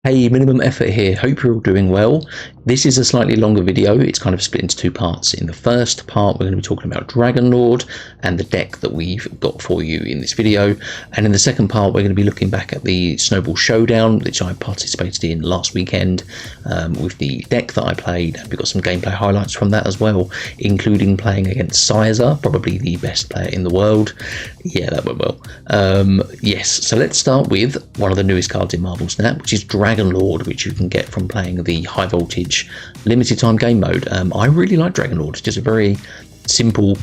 Hey, minimum effort here. Hope you're all doing well. This is a slightly longer video. It's kind of split into two parts. In the first part, we're going to be talking about Dragon Lord and the deck that we've got for you in this video. And in the second part, we're going to be looking back at the Snowball Showdown, which I participated in last weekend with the deck that I played. And we've got some gameplay highlights from that as well, including playing against Sizer, probably the best player in the world. Yeah, that went well. Yes, so let's start with one of the newest cards in Marvel Snap, which is Dragon Lord, which you can get from playing the high voltage limited time game mode. I really like Dragon Lord. It's just a very simple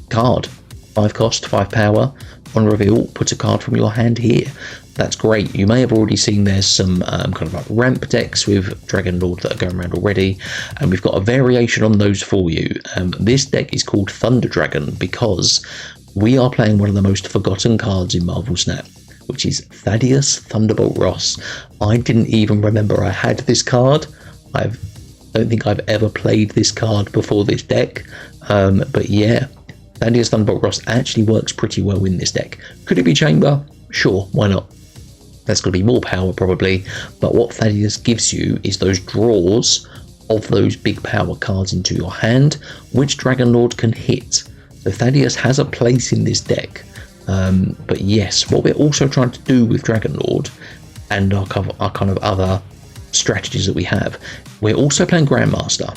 card. 5 cost, 5 power. On reveal, put a card from your hand here. That's great. You may have already seen there's some kind of like ramp decks with Dragon Lord that are going around already, and we've got a variation on those for you. This deck is called Thunder Dragon because we are playing one of the most forgotten cards in Marvel Snap, which is Thaddeus Thunderbolt Ross. I didn't even remember I had this card. I don't think I've ever played this card before this deck. But yeah, Thaddeus Thunderbolt Ross actually works pretty well in this deck. Could it be Chamber? Sure, why not? That's going to be more power probably. But what Thaddeus gives you is those draws of those big power cards into your hand, which Dragon Lord can hit. So Thaddeus has a place in this deck. But yes, what we're also trying to do with Dragon Lord and our kind of other strategies that we have, we're also playing Grandmaster.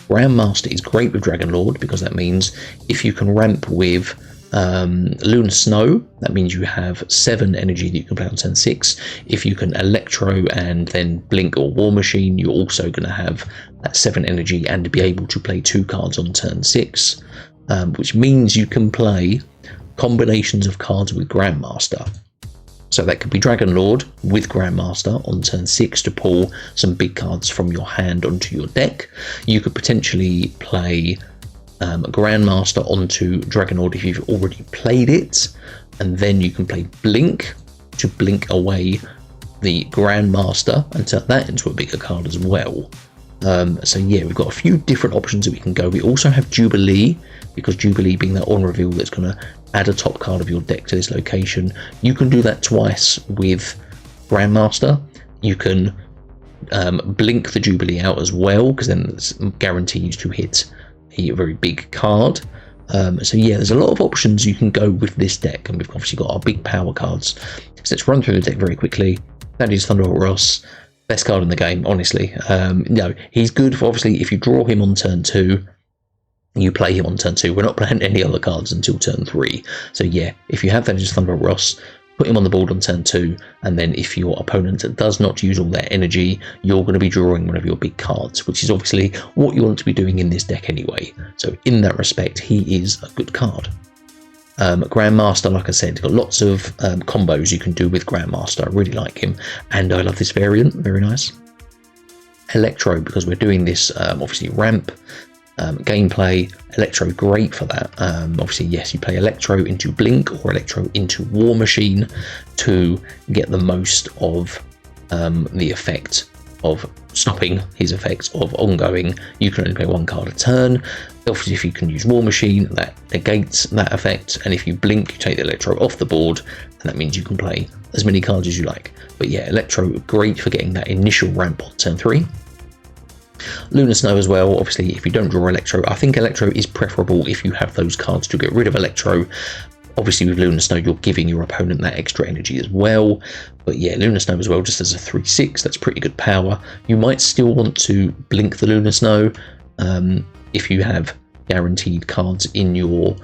Grandmaster is great with Dragon Lord because that means if you can ramp with Lunar Snow, that means you have 7 energy that you can play on turn 6. If you can Electro and then Blink or War Machine, you're also going to have that 7 energy and be able to play 2 cards on turn 6, which means you can play combinations of cards with Grandmaster. So that could be Dragon Lord with Grandmaster on turn 6 to pull some big cards from your hand onto your deck. You could potentially play Grandmaster onto Dragon Lord if you've already played it, and then you can play Blink to blink away the Grandmaster and turn that into a bigger card as well. So yeah, we've got a few different options that we can go. We also have Jubilee, because Jubilee being that on reveal that's going to add a top card of your deck to this location. You can do that twice with Grandmaster. You can blink the Jubilee out as well, because then it's guaranteed to hit a very big card. So yeah, there's a lot of options you can go with this deck, and we've obviously got our big power cards. So let's run through the deck very quickly. That is Thunderbolt Ross. Best card in the game, honestly. No, he's good for, obviously, if you draw him on turn 2, you play him on turn 2. We're not playing any other cards until turn 3. So yeah, if you have that as Thunderbolt Ross, put him on the board on turn 2, and then if your opponent does not use all their energy, you're going to be drawing one of your big cards, which is obviously what you want to be doing in this deck anyway. So in that respect, he is a good card. Grandmaster, like I said, got lots of combos you can do with Grandmaster. I really like him, and I love this variant. Very nice. Electro, because we're doing this obviously ramp gameplay. Electro, great for that. Obviously, yes, you play Electro into Blink or Electro into War Machine to get the most of the effect of stopping his effects of ongoing. You can only play 1 card a turn. Obviously, if you can use War Machine, that negates that effect, and if you blink, you take the Electro off the board, and that means you can play as many cards as you like. But yeah, Electro, great for getting that initial ramp on turn 3. Lunar Snow as well. Obviously, if you don't draw Electro, I think Electro is preferable if you have those cards to get rid of Electro. Obviously, with Lunar Snow, you're giving your opponent that extra energy as well. But yeah, Lunar Snow as well, just as a 3/6, that's pretty good power. You might still want to blink the Lunar Snow if you have guaranteed cards in your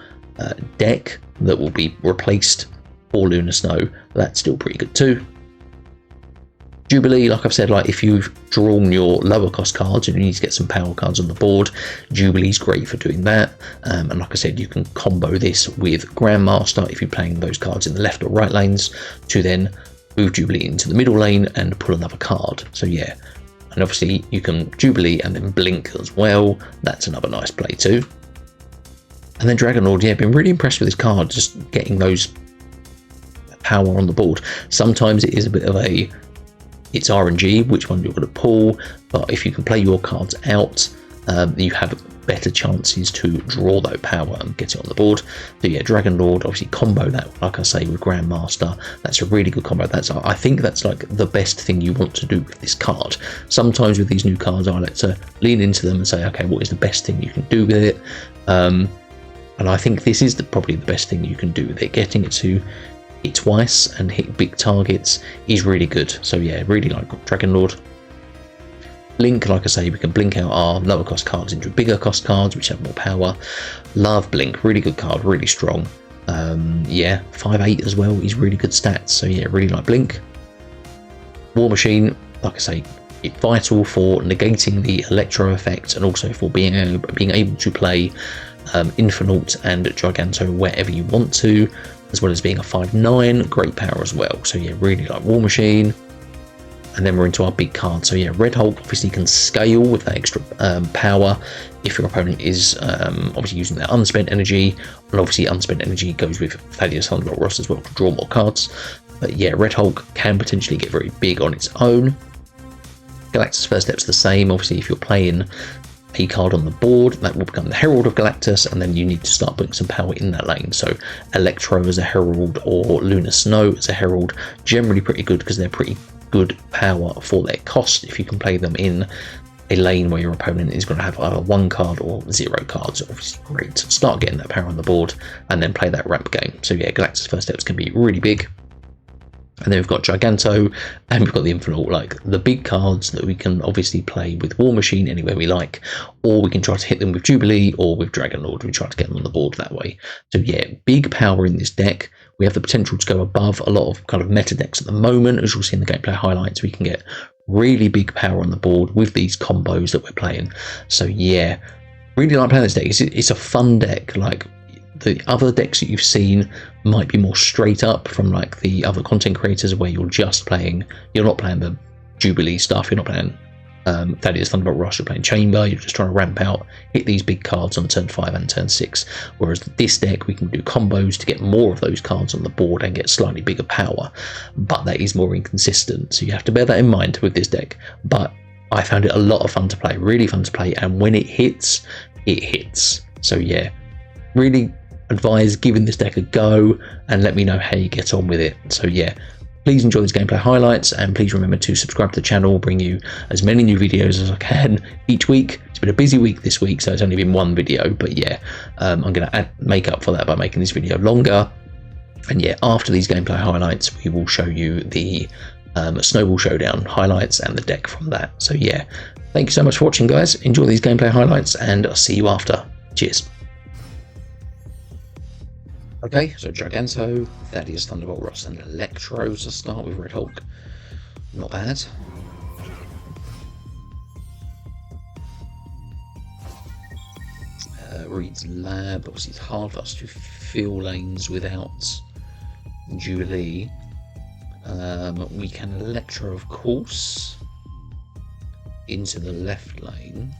deck that will be replaced for Lunar Snow. That's still pretty good too. Jubilee, like I've said, like if you've drawn your lower cost cards and you need to get some power cards on the board, Jubilee's great for doing that. And like I said, you can combo this with Grandmaster if you're playing those cards in the left or right lanes to then move Jubilee into the middle lane and pull another card. So yeah, and obviously you can Jubilee and then blink as well. That's another nice play too. And then Dragon Lord, yeah, been really impressed with this card, just getting those power on the board. Sometimes it is a bit of a it's RNG which one you're going to pull, but if you can play your cards out, you have better chances to draw that power and get it on the board. So yeah, Dragon Lord, obviously combo that, like I say, with Grandmaster. That's a really good combo. I think that's like the best thing you want to do with this card. Sometimes with these new cards, I like to lean into them and say, okay, what is the best thing you can do with it? And I think this is probably the best thing you can do with it. Getting it to hit twice and hit big targets is really good. So yeah, really like Dragon Lord. Blink, like I say, we can blink out our lower cost cards into bigger cost cards which have more power. Love Blink, really good card, really strong. Yeah, 5/8 as well is really good stats. So yeah, really like Blink. War Machine, like I say, it's vital for negating the Electro effect and also for being able to play Infinaut and Giganto wherever you want to, as well as being a 5/9, great power as well. So yeah, really like War Machine. And then we're into our big card. So yeah, Red Hulk obviously can scale with that extra power if your opponent is obviously using their unspent energy, and obviously unspent energy goes with Thaddeus Thunderbolt Ross as well to draw more cards. But yeah, Red Hulk can potentially get very big on its own. Galactus First Step's the same. Obviously, if you're playing a card on the board, that will become the Herald of Galactus, and then you need to start putting some power in that lane. So Electro as a Herald or Lunar Snow as a Herald, generally pretty good because they're pretty good power for their cost if you can play them in a lane where your opponent is going to have either 1 card or 0 cards. Obviously great, start getting that power on the board and then play that ramp game. So yeah, Galactus First Steps can be really big. And then we've got Giganto and we've got the Infinaut, like the big cards that we can obviously play with War Machine anywhere we like, or we can try to hit them with Jubilee or with Dragon Lord. We try to get them on the board that way. So yeah, big power in this deck. We have the potential to go above a lot of kind of meta decks at the moment. As you'll see in the gameplay highlights, we can get really big power on the board with these combos that we're playing. So yeah, really like playing this deck. It's a fun deck. Like the other decks that you've seen might be more straight up from like the other content creators where you're not playing the Jubilee stuff, you're not playing Thaddeus Thunderbolt Ross, you're playing Chamber, you're just trying to ramp out, hit these big cards on turn 5 and turn 6. Whereas this deck, we can do combos to get more of those cards on the board and get slightly bigger power, but that is more inconsistent. So you have to bear that in mind with this deck. But I found it a lot of fun to play, really fun to play, and when it hits, it hits. So yeah, really advise giving this deck a go and let me know how you get on with it. So yeah, please enjoy these gameplay highlights and please remember to subscribe to the channel, bring you as many new videos as I can each week. It's been a busy week this week, so it's only been one video, but yeah, I'm going to make up for that by making this video longer. And yeah, after these gameplay highlights, we will show you the Snowball Showdown highlights and the deck from that. So yeah, thank you so much for watching, guys. Enjoy these gameplay highlights and I'll see you after. Cheers. Okay, so Giganto, Thaddeus Thunderbolt Ross and Electro to start with. Red Hulk. Not bad. Reed's Lab. Obviously it's hard for us to fill lanes without Jubilee. We can Electro, of course, into the left lane.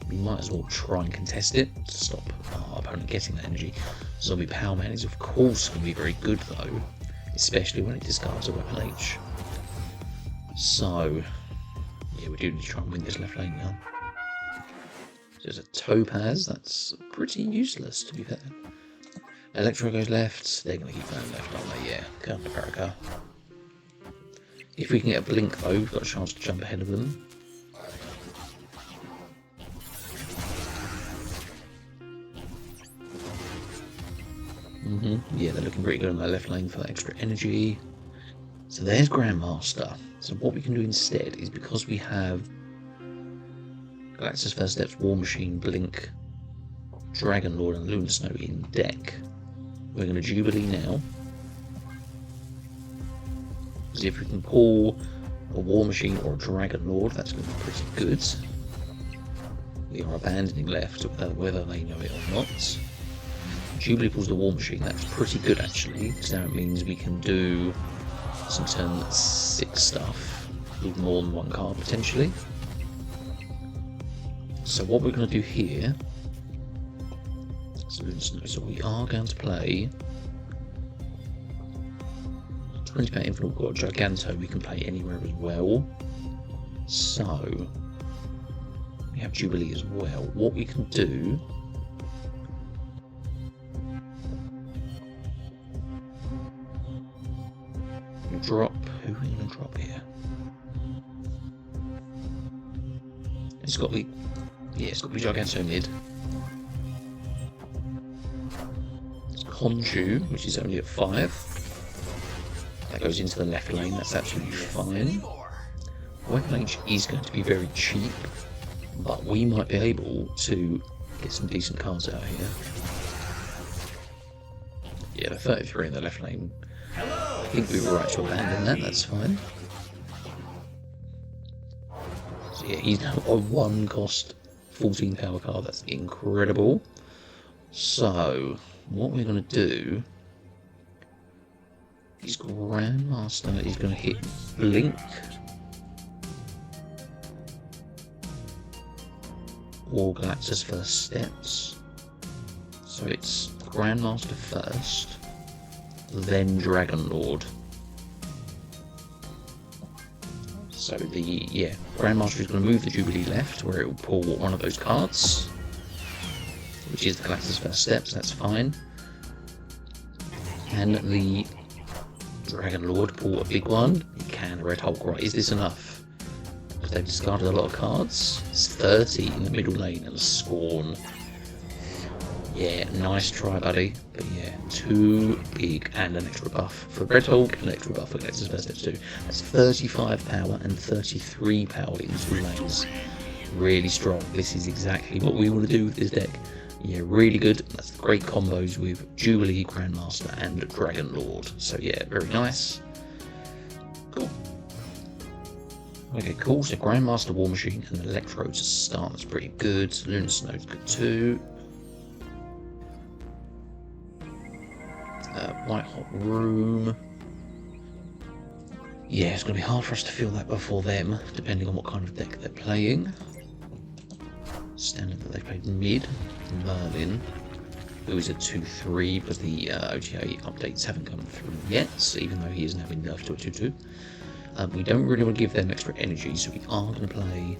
We might as well try and contest it to stop our opponent getting that energy. Zombie Power Man is of course going to be very good though, especially when it discards a Weapon H. So yeah, we do need to try and win this left lane now. There's a Topaz, that's pretty useless to be fair. Electro goes left, they're going to keep going left, aren't they? Yeah, Counter Paracar. If we can get a blink though, we've got a chance to jump ahead of them. Yeah, they're looking pretty good on their left lane for that extra energy. So there's Grandmaster. So what we can do instead is, because we have Galactus First Steps, War Machine, Blink, Dragon Lord and Lunar Snow in deck, we're going to Jubilee now. Because if we can pull a War Machine or a Dragon Lord, that's going to be pretty good. We are abandoning left, whether they know it or not. Jubilee pulls the War Machine, that's pretty good actually, because now it means we can do some turn 6 stuff with more than 1 card potentially. So what we're going to do here, so we are going to play 20% Infinaut or Giganto, we can play anywhere as well. So we have Jubilee as well. What we can do... drop... who are we going to drop here? It's got to be... yeah, it's got to be Giganto mid. It's Conju, which is only at 5. That goes into the left lane, that's absolutely fine. Weapon H is going to be very cheap, but we might be able to get some decent cards out here. Yeah, the 33 in the left lane. I think we were right to abandon that, that's fine. So yeah, he's now a 1 cost 14 power card, that's incredible. So, what we're going to do... his Grandmaster is going to hit Blink. Or Galactus first steps. So it's Grandmaster first, then Dragon Lord. So the Grandmaster is going to move the Jubilee left, where it will pull one of those cards, which is the Galactus first steps. That's fine. And the Dragon Lord pull a big one. He can Red Hulk. Right? Is this enough? Because they've discarded a lot of cards. It's 30 in the middle lane and a Scorn. Yeah, nice try, buddy. But yeah, too big, and an extra buff for Red Hulk, and an extra buff for Galactus first steps too. That's 35 power and 33 power in 2 lanes. Really strong. This is exactly what we want to do with this deck. Yeah, really good. That's the great combos with Jubilee, Grandmaster, and Dragon Lord. So yeah, very nice. Cool. Okay, cool. So Grandmaster, War Machine, and Electro to start. That's pretty good. Lunar Snow's good too. White Hot Room. Yeah, it's going to be hard for us to fill that before them, depending on what kind of deck they're playing. Standard that they played mid. Merlin, who is a 2-3, because the OTA updates haven't come through yet, so even though he is now been nerfed to a 2-2. We don't really want to give them extra energy, so we are going to play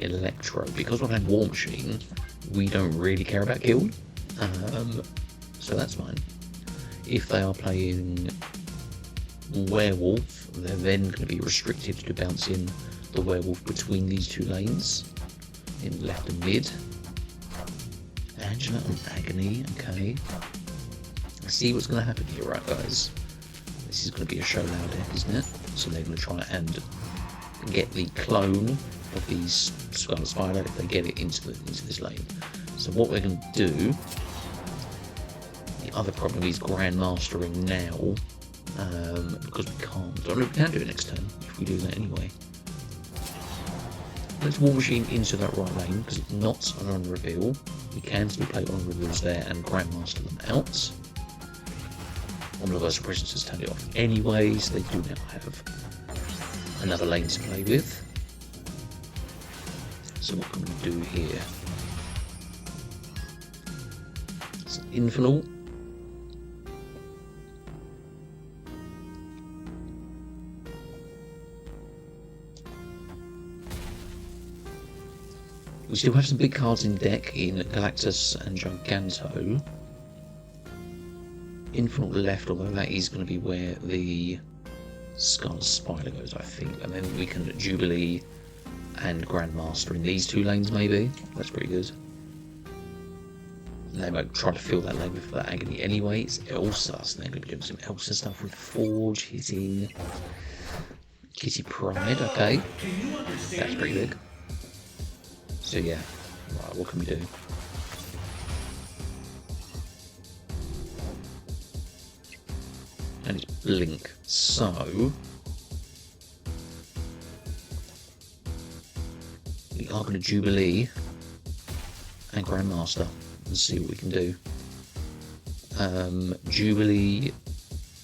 Electro. Because we're playing War Machine, we don't really care about kill, so that's fine. If they are playing Werewolf, they're then going to be restricted to bouncing the Werewolf between these 2 lanes, in left and mid. Angela and Agony, okay. Let's see what's going to happen here, right guys? This is going to be a showdown deck, isn't it? So they're going to try and get the clone of these Scarlet Spider if they get it into this lane. So what we're going to do, the other problem is Grandmastering now, because we can't. I don't know if we can do it next turn, if we do that anyway. Let's War Machine into that right lane, because it's not an on reveal. We can still play on reveals there and Grandmaster them out. One of those suppressors has turned it off anyway, so they do now have another lane to play with. So what can we do here? It's an Infinaut. We still have some big cards in deck in Galactus and Giganto. Infinaut left, although that is going to be where the Scarlet Spider goes, I think. And then we can Jubilee and Grandmaster in these 2 lanes, maybe. That's pretty good. And they might try to fill that lane with that Agony anyway. It's Elsa, so they're going to be doing some Elsa stuff with Forge, hitting Kitty Pride, okay. That's pretty big. So yeah, right, what can we do? And it's Blink, so we are going to Jubilee and Grandmaster and see what we can do. Jubilee,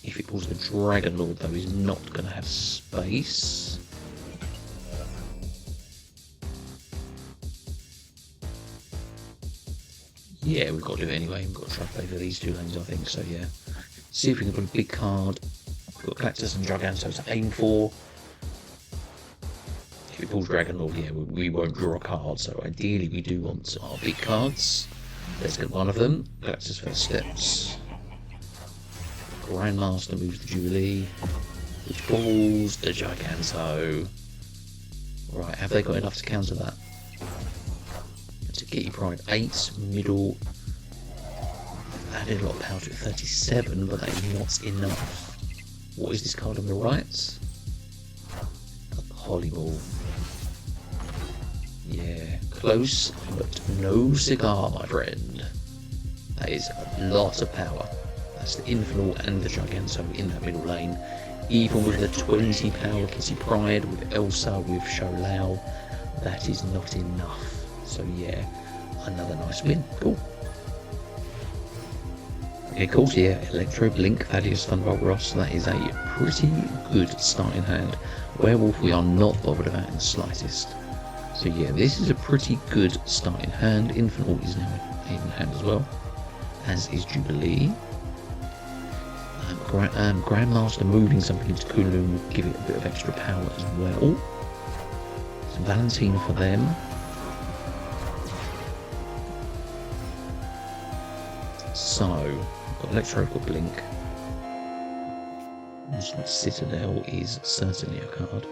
if it pulls the Dragon Lord though, is not going to have space. Yeah, we've got to do it anyway. We've got to try to play for these 2 lanes, I think. So yeah, see if we can put a big card. We've got Galactus and Giganto to aim for. If it pulls Dragon Lord, yeah, we won't draw a card, so ideally we do want our big cards. Let's get one of them. Galactus first steps. Grandmaster moves the Jubilee, which pulls the Giganto. Right, have they got enough to counter that? To get your Pride 8, middle. Added a lot of power to it, 37, but that is not enough. What is this card on the right? A Polyball. Yeah, close, but no cigar, my friend. That is a lot of power. That's the Infinaut and the Giganto in that middle lane. Even with the 20 power Kissy Pride, with Elsa, with Sholao, that is not enough. So yeah, another nice win. Cool. Okay, cool. So yeah, Electro, Blink, Thaddeus Thunderbolt Ross. That is a pretty good starting hand. Werewolf we are not bothered about in the slightest. So yeah, this is a pretty good starting hand. Infinaut is now in hand as well, as is Jubilee. Grandmaster moving something into Kunlun will give it a bit of extra power as well. So Valentina for them. So, got Electro, got Blink. Citadel is certainly a card.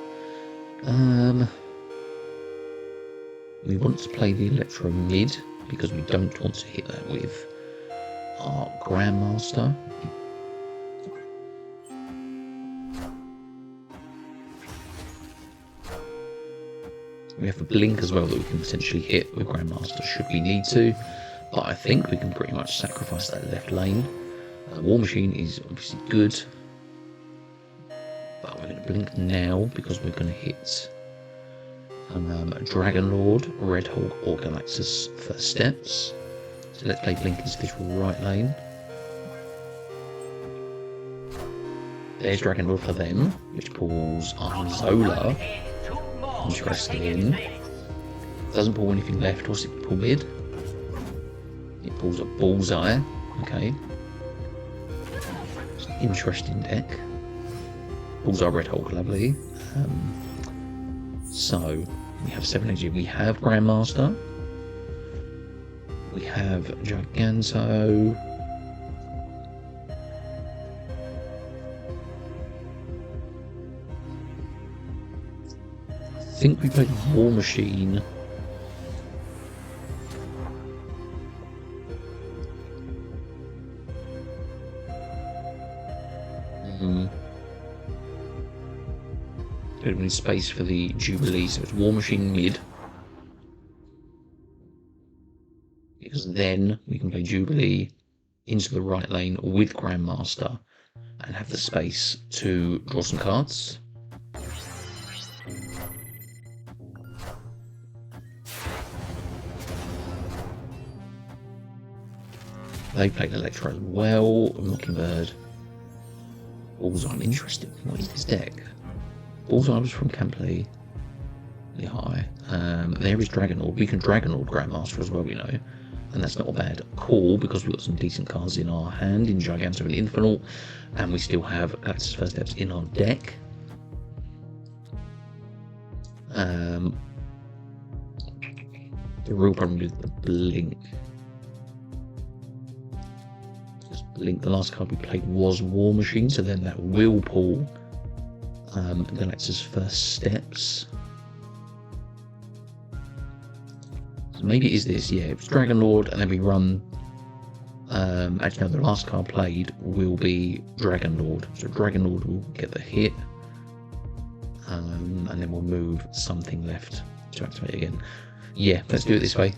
We want to play the Electro mid because we don't want to hit that with our Grandmaster. We have a Blink as well that we can potentially hit with Grandmaster should we need to, but I think we can pretty much sacrifice that left lane. War Machine is obviously good, but we're going to Blink now because we're going to hit Dragon Lord, Red Hulk or Galactus first steps. So let's play Blink into this right lane. There's Dragon Lord for them, which pulls Zola. Interesting. Doesn't pull anything left. What's it pull mid? It pulls a Bullseye. Okay. It's an interesting deck. Bullseye Red Hulk, lovely. So we have 7 energy. We have Grandmaster. We have Giganto. I think we played War Machine. Don't need space for the Jubilee, so it's War Machine mid. Because then we can play Jubilee into the right lane with Grandmaster and have the space to draw some cards. They played Electro as well, Mockingbird. Bullseye, I'm interested. What is this deck? Bullseye was from Campley. Really high. There is Dragon Lord. We can Dragon Lord Grandmaster as well, you know. And that's not a bad call because we've got some decent cards in our hand in Giganto and Infinaut. And we still have Galactus First Steps in our deck. The real problem with the Blink. Blink, the last card we played was War Machine, so then that will pull Galactus First Steps. So maybe it is this, yeah, it was Dragon Lord, and then we run. Actually, no, the last card played will be Dragon Lord, so Dragon Lord will get the hit, and then we'll move something left to activate again. Yeah, let's do it this way.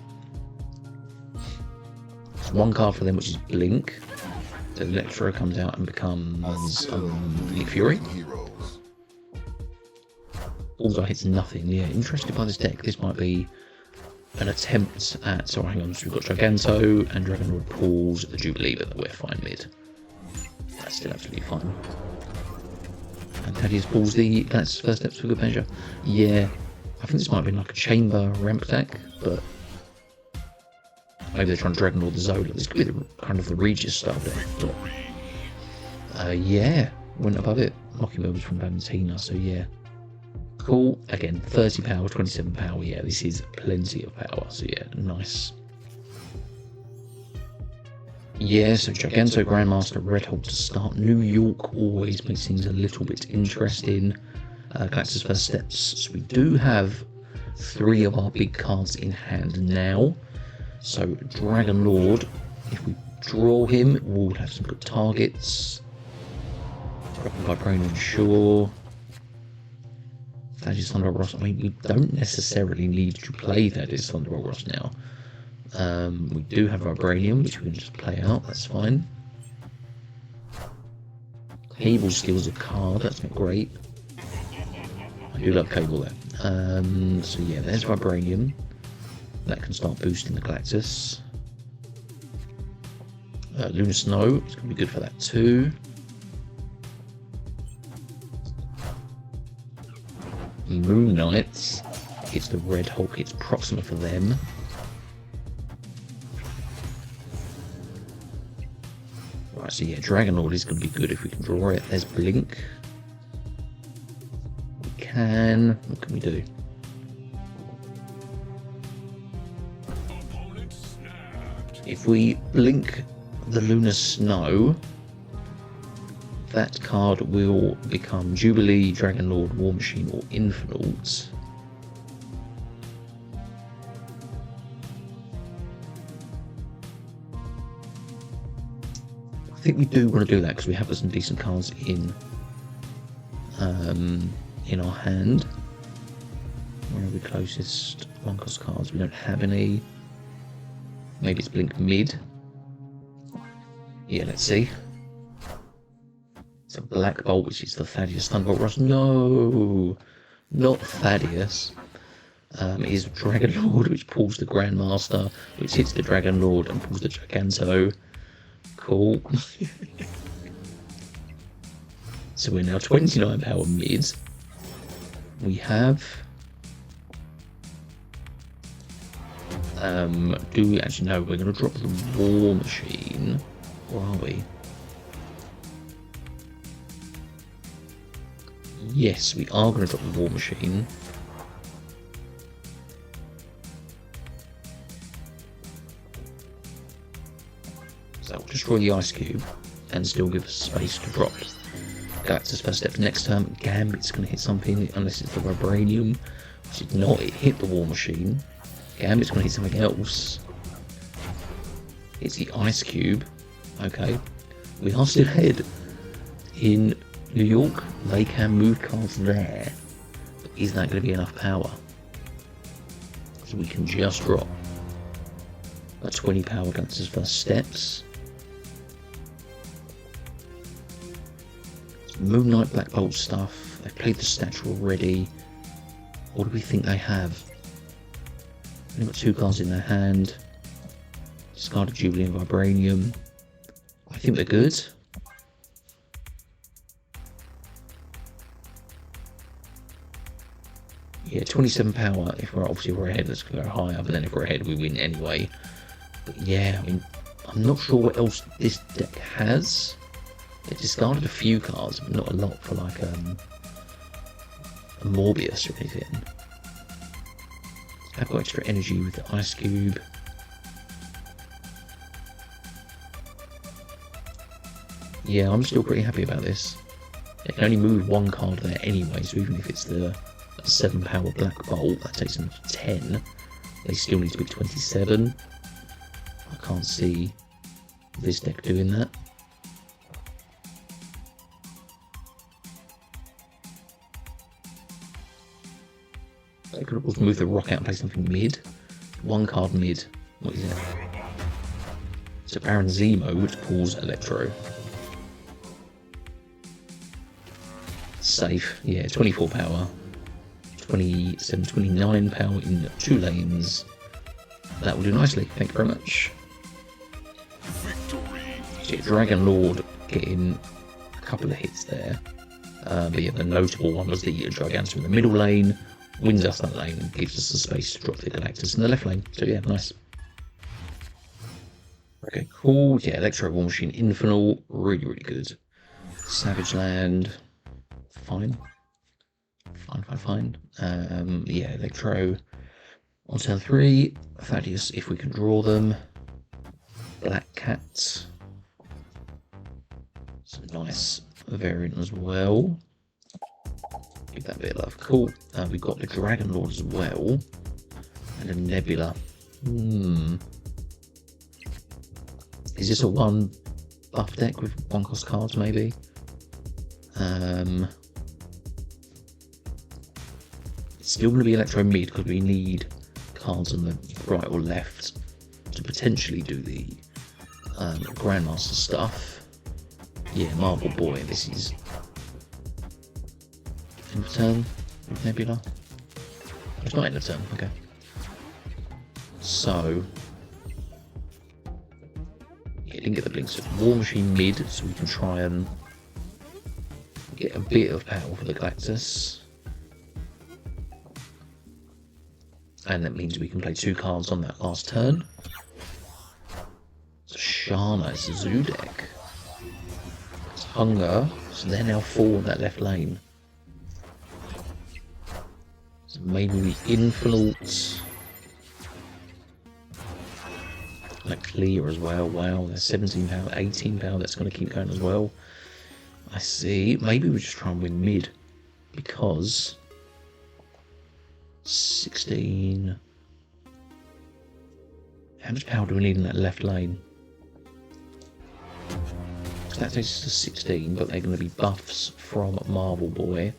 It's one card for them, which is Blink. The Electro comes out and becomes League Fury. Bullseye hits nothing. Yeah, interested by this deck. This might be an attempt at. So hang on, so we've got Giganto and Dragon Lord pulls the Jubilee, but we're fine mid. That's still absolutely fine. And Thaddeus pulls the Galactus First Steps for good measure. Yeah, I think this might have been like a chamber ramp deck, but maybe they're trying to Dragon Lord the Zola. This could be the, kind of the Regis style deck. Yeah, went above it. Mockingbird was from Valentina, so yeah. Cool. Again, 30 power, 27 power. Yeah, this is plenty of power. So yeah, nice. Yeah, so Giganto, Grandmaster, Red Hulk to start. New York always makes things a little bit interesting. Galactus First Steps. So we do have 3 of our big cards in hand now. So Dragon Lord, if we draw him, we'll have some good targets. Vibranium, sure. Thaddeus Thunderbolt Ross. I mean, we don't necessarily need to play Thaddeus Thunderbolt Ross now. We do have Vibranium, which we can just play out, that's fine. Cable Steals a card, that's not great. I do love Cable there. So yeah, there's Vibranium. That can start boosting the Galactus. Lunar Snow, it's going to be good for that too. Moon Knights, it's the Red Hulk, it's Proxima for them. Right, so yeah, Dragon Lord is going to be good if we can draw it. There's Blink. We can. What can we do? If we blink the Lunar Snow, that card will become Jubilee, Dragon Lord, War Machine, or Infinaut. I think we do want to do that because we have got some decent cards in our hand. Where are we closest? One cost cards. We don't have any. Maybe it's Blink mid. Yeah, let's see. It's a Black Bolt, which is the Thaddeus Thunderbolt Ross. No, not Thaddeus. It is Dragon Lord, which pulls the Grandmaster, which hits the Dragon Lord and pulls the Giganto. Cool. So we're now 29 power mid. We have. Do we actually know we're going to drop the War Machine? Or are we? Yes, we are going to drop the War Machine. So that will destroy the Ice Cube and still give us space to drop Galactus First Step. Next turn, Gambit's going to hit something, unless it's the Vibranium, which is not. It hit the War Machine. Gambit's going to hit something else. It's the Ice Cube. Okay. We are still ahead. In New York, they can move cards there. But is that going to be enough power? So we can just drop a 20 power Galactus First Steps. Moonlight Black Bolt stuff. They've played the statue already. What do we think they have? They've got 2 cards in their hand. Discarded Jubilee and Vibranium. I think they're good. Yeah, 27 power. If we're ahead, let's go higher. But then if we're ahead, we win anyway. But yeah, I mean, I'm not sure what else this deck has. It discarded a few cards, but not a lot for like a Morbius or anything. I've got extra energy with the Ice Cube. Yeah, I'm still pretty happy about this. It can only move 1 card there anyway, so even if it's the 7 power Black Bolt, that takes them to 10. They still need to be 27. I can't see this deck doing that. They could have moved the Rock out and play something mid. 1 card mid. What is it? So Baron Zemo, which pulls Electro. Safe. Yeah, 24 power. 27, 29 power in 2 lanes. That will do nicely. Thank you very much. So Dragon Lord getting a couple of hits there. But yeah, the notable one was the Giganto in the middle lane. Wins us that lane and gives us the space to drop the Galactus in the left lane. So yeah, nice. Okay, cool. Yeah, Electro, War Machine, Infinaut, really, really good. Savage Land, fine. Fine. Yeah, Electro on turn 3. Thaddeus, if we can draw them. Black Cat. Some nice variant as well. Give that a bit of love. Cool. We've got the Dragon Lord as well. And a Nebula. Is this a 1 buff deck with 1 cost cards, maybe? It's still going to be Electro mid because we need cards on the right or left to potentially do the Grandmaster stuff. Yeah, Marble Boy, this is end of turn with Nebula. It's not end of turn, okay. So, yeah, didn't get the blink, so War Machine mid, so we can try and get a bit of power for the Galactus. And that means we can play 2 cards on that last turn. So Shana is a Zoo deck. It's Hunger, so they're now 4 on that left lane. So maybe we Infinaut. Like Clear as well. Wow, there's 17 power, 18 power, that's going to keep going as well. I see. Maybe we just try and win mid. Because 16. How much power do we need in that left lane? So that takes us to 16, but they're going to be buffs from Marble Boy.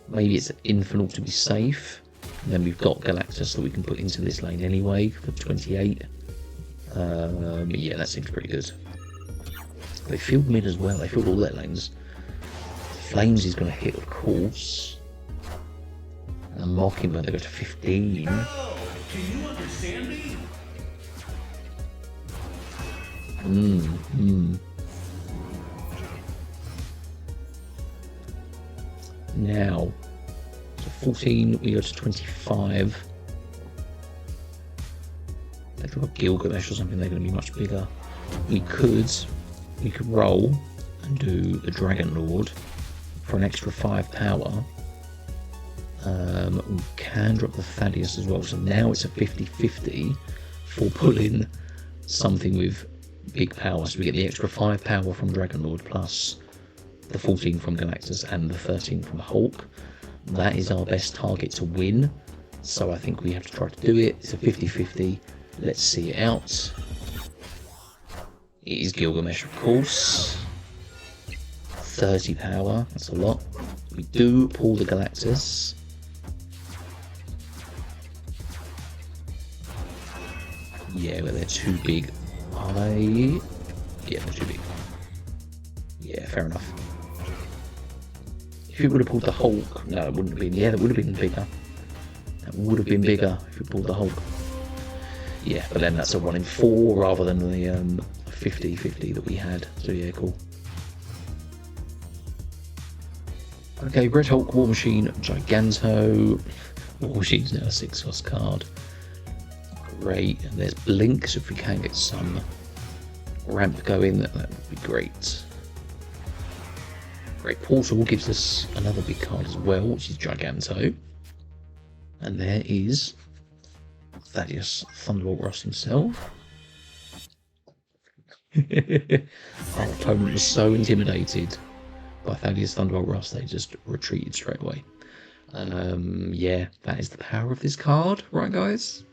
Maybe it's Infinaut to be safe. And then we've got Galactus that we can put into this lane anyway for 28. Yeah, that seems pretty good. They field mid as well. They field all their lanes. Flames is going to hit, of course. And Mockingbird, they go to 15. Hello, can you understand me? Now, so 14, we go to 25. If we've got Gilgamesh or something, they're going to be much bigger. We could roll and do the Dragon Lord for an extra 5 power. We can drop the Thaddeus as well, so now it's a 50-50 for pulling something with big power. So we get the extra 5 power from Dragon Lord plus the 14 from Galactus and the 13 from Hulk. That is our best target to win, so I think we have to try to do it. It's a 50-50. Let's see it out. It is Gilgamesh, of course. 30 power, that's a lot. We do pull the Galactus. Yeah, but they're too big. Are they? Yeah, they're too big. Yeah, fair enough. If you would have pulled the Hulk, no, it wouldn't have been. Yeah, that would have been bigger. That would have been bigger if you pulled the Hulk. Yeah, but then that's a 1 in 4 rather than the 50-50 that we had. So yeah, cool. Okay, Red Hulk, War Machine, Giganto. War Machine's now a 6 cost card. Great, and there's Blink, so if we can get some ramp going, that would be great. Great, Portal gives us another big card as well, which is Giganto. And there is Thaddeus Thunderbolt Ross himself. Our opponent was so intimidated by Thaddeus Thunderbolt Ross, they just retreated straight away. Yeah, that is the power of this card, right guys?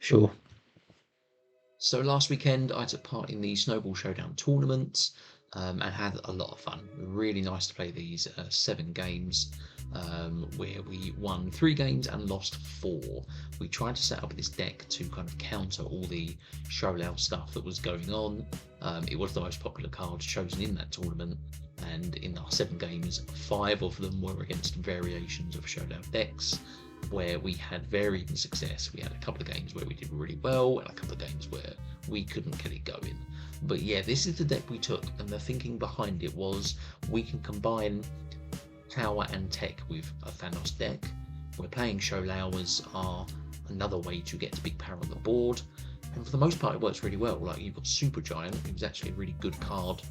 Sure. So last weekend I took part in the Snowball Showdown tournament and had a lot of fun. Really nice to play these 7 games where we won 3 games and lost 4. We tried to set up this deck to kind of counter all the Showdown stuff that was going on. It was the most popular card chosen in that tournament, and in our 7 games, 5 of them were against variations of Showdown decks, where we had varying success. We had a couple of games where we did really well, and a couple of games where we couldn't get it going. But yeah, this is the deck we took, and the thinking behind it was we can combine power and tech with a Thanos deck. We're playing Showlowers are another way to get to big power on the board, and for the most part it works really well. Like, you've got Super Giant, who's actually a really good card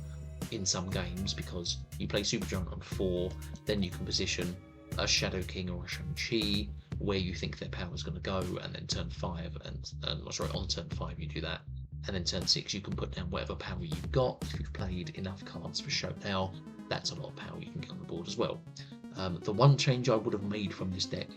in some games, because you play Supergiant on 4, then you can position a Shadow King or a Shang-Chi where you think their power is going to go, and then turn 5, on turn 5 you do that, and then turn 6 you can put down whatever power you've got. If you've played enough cards for Showdown, that's a lot of power you can get on the board as well. The one change I would have made from this deck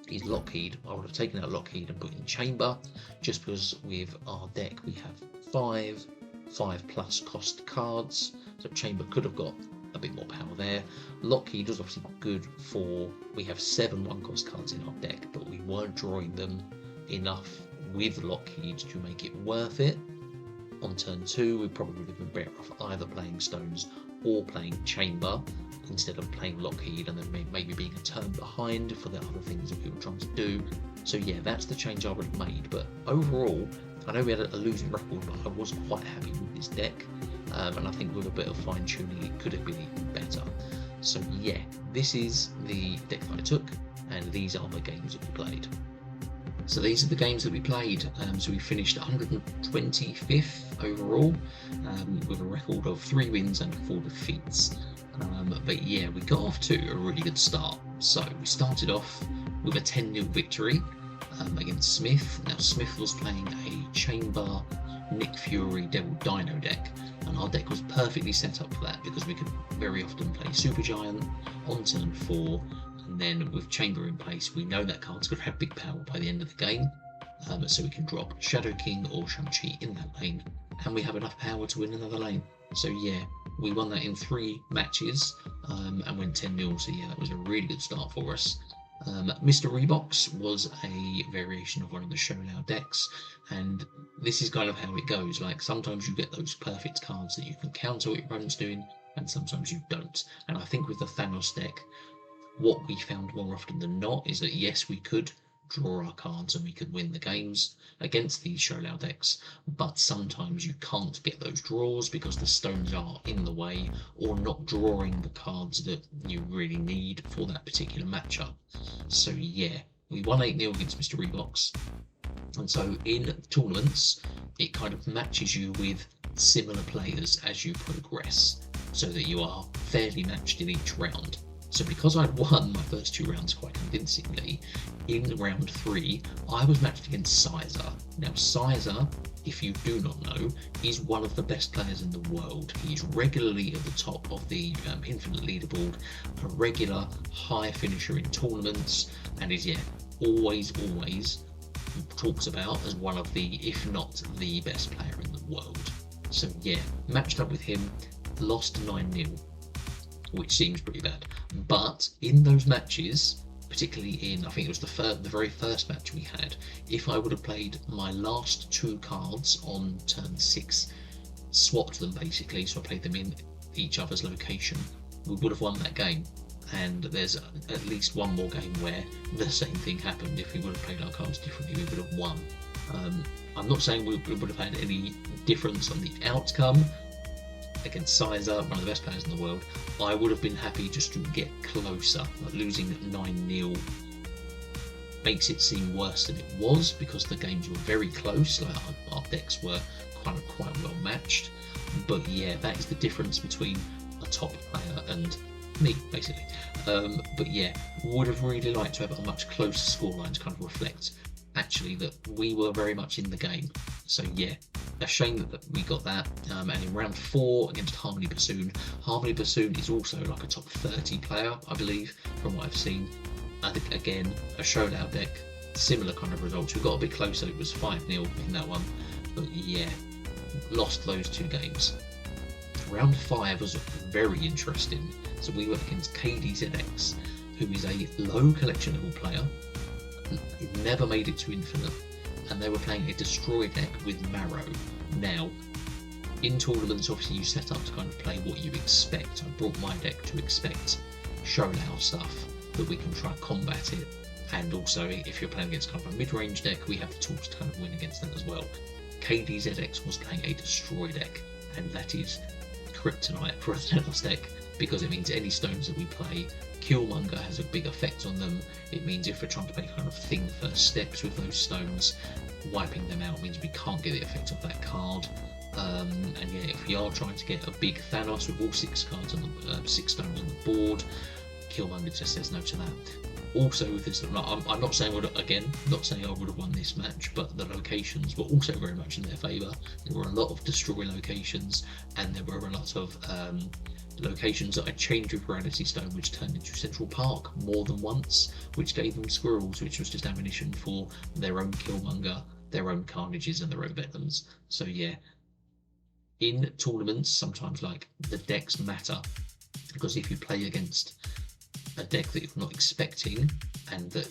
is Lockheed. I would have taken out Lockheed and put in Chamber, just because with our deck we have 5+ cost cards, so Chamber could have got a bit more power there. Lockheed was obviously good for, we have 7 1-cost cards in our deck, but we weren't drawing them enough with Lockheed to make it worth it. On turn 2 we probably would have been better off either playing Stones or playing Chamber instead of playing Lockheed, and then maybe being a turn behind for the other things that we were trying to do. So yeah, that's the change I would have made. But overall, I know we had a losing record, but I was quite happy with this deck, and I think with a bit of fine tuning it could have been even better. So yeah, this is the deck that I took, and these are the games that we played. So these are the games that we played. So we finished 125th overall, with a record of 3 wins and 4 defeats. But yeah, we got off to a really good start. So we started off with a 10-0 victory against Smith. Now Smith was playing a Chamber Nick Fury Devil Dino deck, and our deck was perfectly set up for that because we could very often play Supergiant on turn 4, and then with Chamber in place we know that card's going to have big power by the end of the game, so we can drop Shadow King or Shang-Chi in that lane, and we have enough power to win another lane. So yeah, we won that in 3 matches, and went 10-0, so yeah, that was a really good start for us. Mr. Reeboks was a variation of one of the Showdown decks, and this is kind of how it goes. Like, sometimes you get those perfect cards that you can counter what your opponent's doing, and sometimes you don't. And I think with the Thanos deck, what we found more often than not is that yes, we could draw our cards and we could win the games against these Showdown decks, but sometimes you can't get those draws because the stones are in the way or not drawing the cards that you really need for that particular matchup. So yeah, we won 8-0 against Mr. Reeboks, and so in tournaments it kind of matches you with similar players as you progress, so that you are fairly matched in each round. So because I'd won my first 2 rounds quite convincingly, in round 3 I was matched against Sizer. Now Sizer, if you do not know, is one of the best players in the world. He's regularly at the top of the Infinite leaderboard, a regular high finisher in tournaments, and is always talks about as one of the, if not the best player in the world. So yeah, matched up with him, lost 9-0. Which seems pretty bad, but in those matches, particularly in, I think it was the very first match we had, if I would have played my last 2 cards on turn 6, swapped them basically, so I played them in each other's location, we would have won that game. And there's at least one more game where the same thing happened. If we would have played our cards differently, we would have won. I'm not saying we would have had any difference on the outcome against Sizer, one of the best players in the world. I would have been happy just to get closer. Like, losing 9-0 makes it seem worse than it was because the games were very close. Like, our decks were quite well matched. But yeah, that is the difference between a top player and me, basically. But yeah, would have really liked to have a much closer scoreline to kind of reflect actually that we were very much in the game. So yeah, a shame that we got that. And in round 4 against Harmony Bassoon is also like a top 30 player, I believe, from what I've seen. I think again, a Showdown deck, similar kind of results. We got a bit closer, it was 5-0 in that one, but yeah, lost those 2 games. Round 5 was very interesting. So we went against KDZX, who is a low collection level player. It never made it to Infinite, and they were playing a Destroy deck with Marrow. Now, in tournaments, obviously you set up to kind of play what you expect. I brought my deck to expect Showdown stuff, that we can try and combat it, and also if you're playing against kind of a mid-range deck, we have the tools to kind of win against that as well. KDZX was playing a Destroy deck, and that is kryptonite for a Thanos deck, because it means any stones that we play, Killmonger has a big effect on them. It means if we're trying to play kind of thing first steps with those stones, wiping them out means we can't get the effect of that card. And yeah, if we are trying to get a big Thanos with all 6 cards on the 6 stones on the board, Killmonger just says no to that. Also with this, I'm not saying not saying I would have won this match, but the locations were also very much in their favour. There were a lot of destroy locations, and there were a lot of locations that I changed with Reality Stone, which turned into Central Park more than once, which gave them squirrels, which was just ammunition for their own Killmonger, their own Carnages, and their own Venom's. So yeah, in tournaments, sometimes like the decks matter, because if you play against a deck that you're not expecting, and that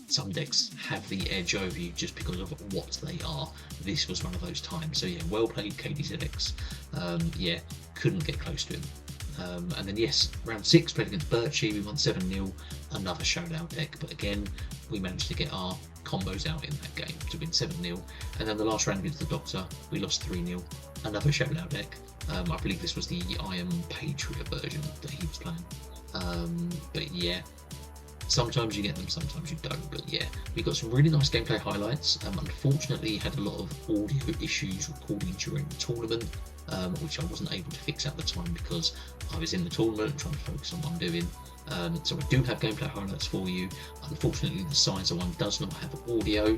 some decks have the edge over you just because of what they are, this was one of those times. So yeah, well played KDZX. Yeah, couldn't get close to him. And then yes, round 6 played against Birchie, we won 7-0, another showdown deck, but again we managed to get our combos out in that game to win 7-0. And then the last round against the Doctor, we lost 3-0, another showdown deck. I believe this was the I Am Patriot version that he was playing. But yeah, sometimes you get them, sometimes you don't. But yeah, we got some really nice gameplay highlights. Unfortunately, had a lot of audio issues recording during the tournament, which I wasn't able to fix at the time because I was in the tournament trying to focus on what I'm doing. So I do have gameplay highlights for you. Unfortunately, the Sizer one does not have audio,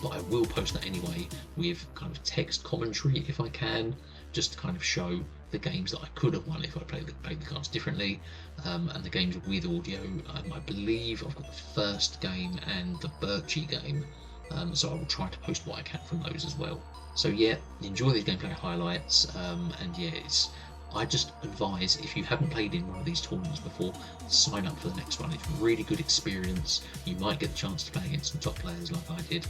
but I will post that anyway with kind of text commentary if I can, just to kind of show the games that I could have won if I played the cards differently, and the games with audio. I believe I've got the first game and the Birchie game, so I will try to post what I can from those as well. So yeah, enjoy these gameplay highlights, and yeah, I just advise, if you haven't played in one of these tournaments before, sign up for the next one. It's a really good experience. You might get the chance to play against some top players like I did,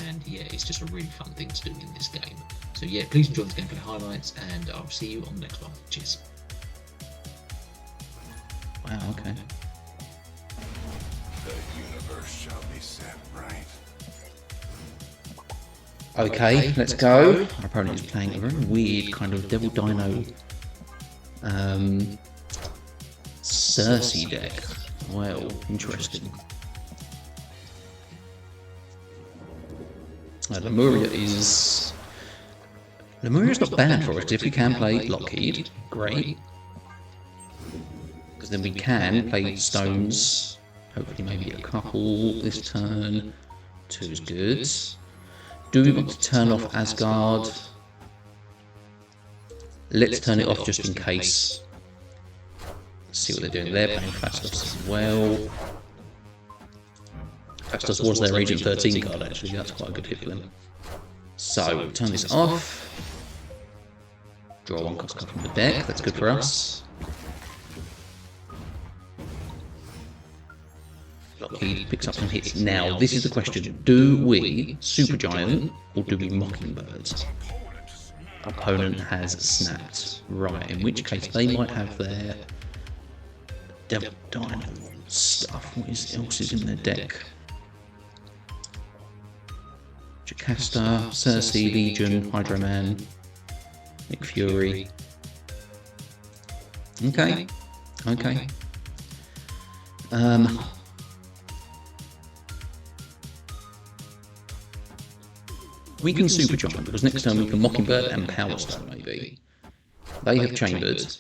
and yeah, it's just a really fun thing to do in this game. So yeah, please enjoy these gameplay highlights, and I'll see you on the next one. Cheers. Wow, okay. The universe shall be set right. Okay, let's go. Our opponent is playing a very weird kind of Devil Dino Cersei deck. Well, interesting. Lemuria's not bad for us. If we can play Lockheed, great. Because then we can play Stones. Hopefully maybe a couple this turn. 2 is good. Do we want to turn off Asgard? Let's turn it off just in case. Let's see what they're doing. They're playing Fastos as well. Fastos was their Agent 13 card actually, that's quite a good hit for them. So, turn this off. Draw 1 cost card from the deck, that's good for us. Lockheed picks up some hits. Now, this is the question. Do we Supergiant or do we Mockingbird? Opponent has snapped. Right, in which case they might have their Devil Dino stuff. What else is in their deck? Jocasta, Cersei, Legion, Hydro Man, Nick Fury. Okay. Okay. We can Supergiant, because next time we can Mockingbird and Power Stone, maybe. They have Chambered.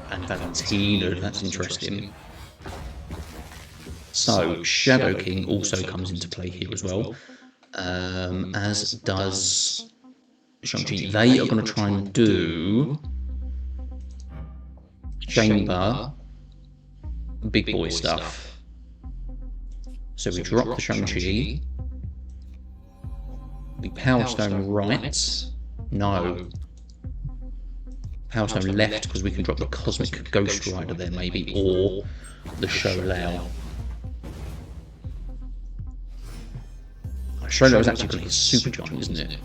And Valentina, that's interesting. So, Shadow King also comes into play here as well. As does Shang-Chi. They are going to try and do Chamber, big boy stuff. So we drop the Shang-Chi. The Power Stone right. No. Power Stone left, because we can drop the Cosmic Ghost Rider there maybe, or the Shou Lao. Shou Lao is actually going to hit Supergiant, isn't it?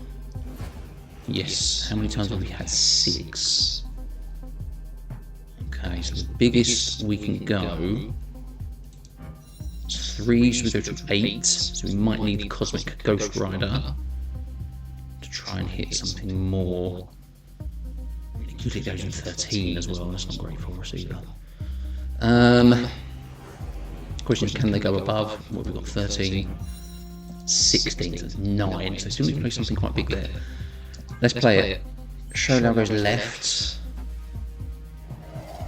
Yes. How many times have we had? 6. Okay, so the biggest we can go. 3, so we go to 8. So we might need Cosmic Ghost Rider to try and hit something more. Usually goes in 13 as well, that's not great for us either. Question is, can they go above? What, we've got 13. 16, so it's 9. So still need to play something quite big there. Let's play it. Showdown goes left.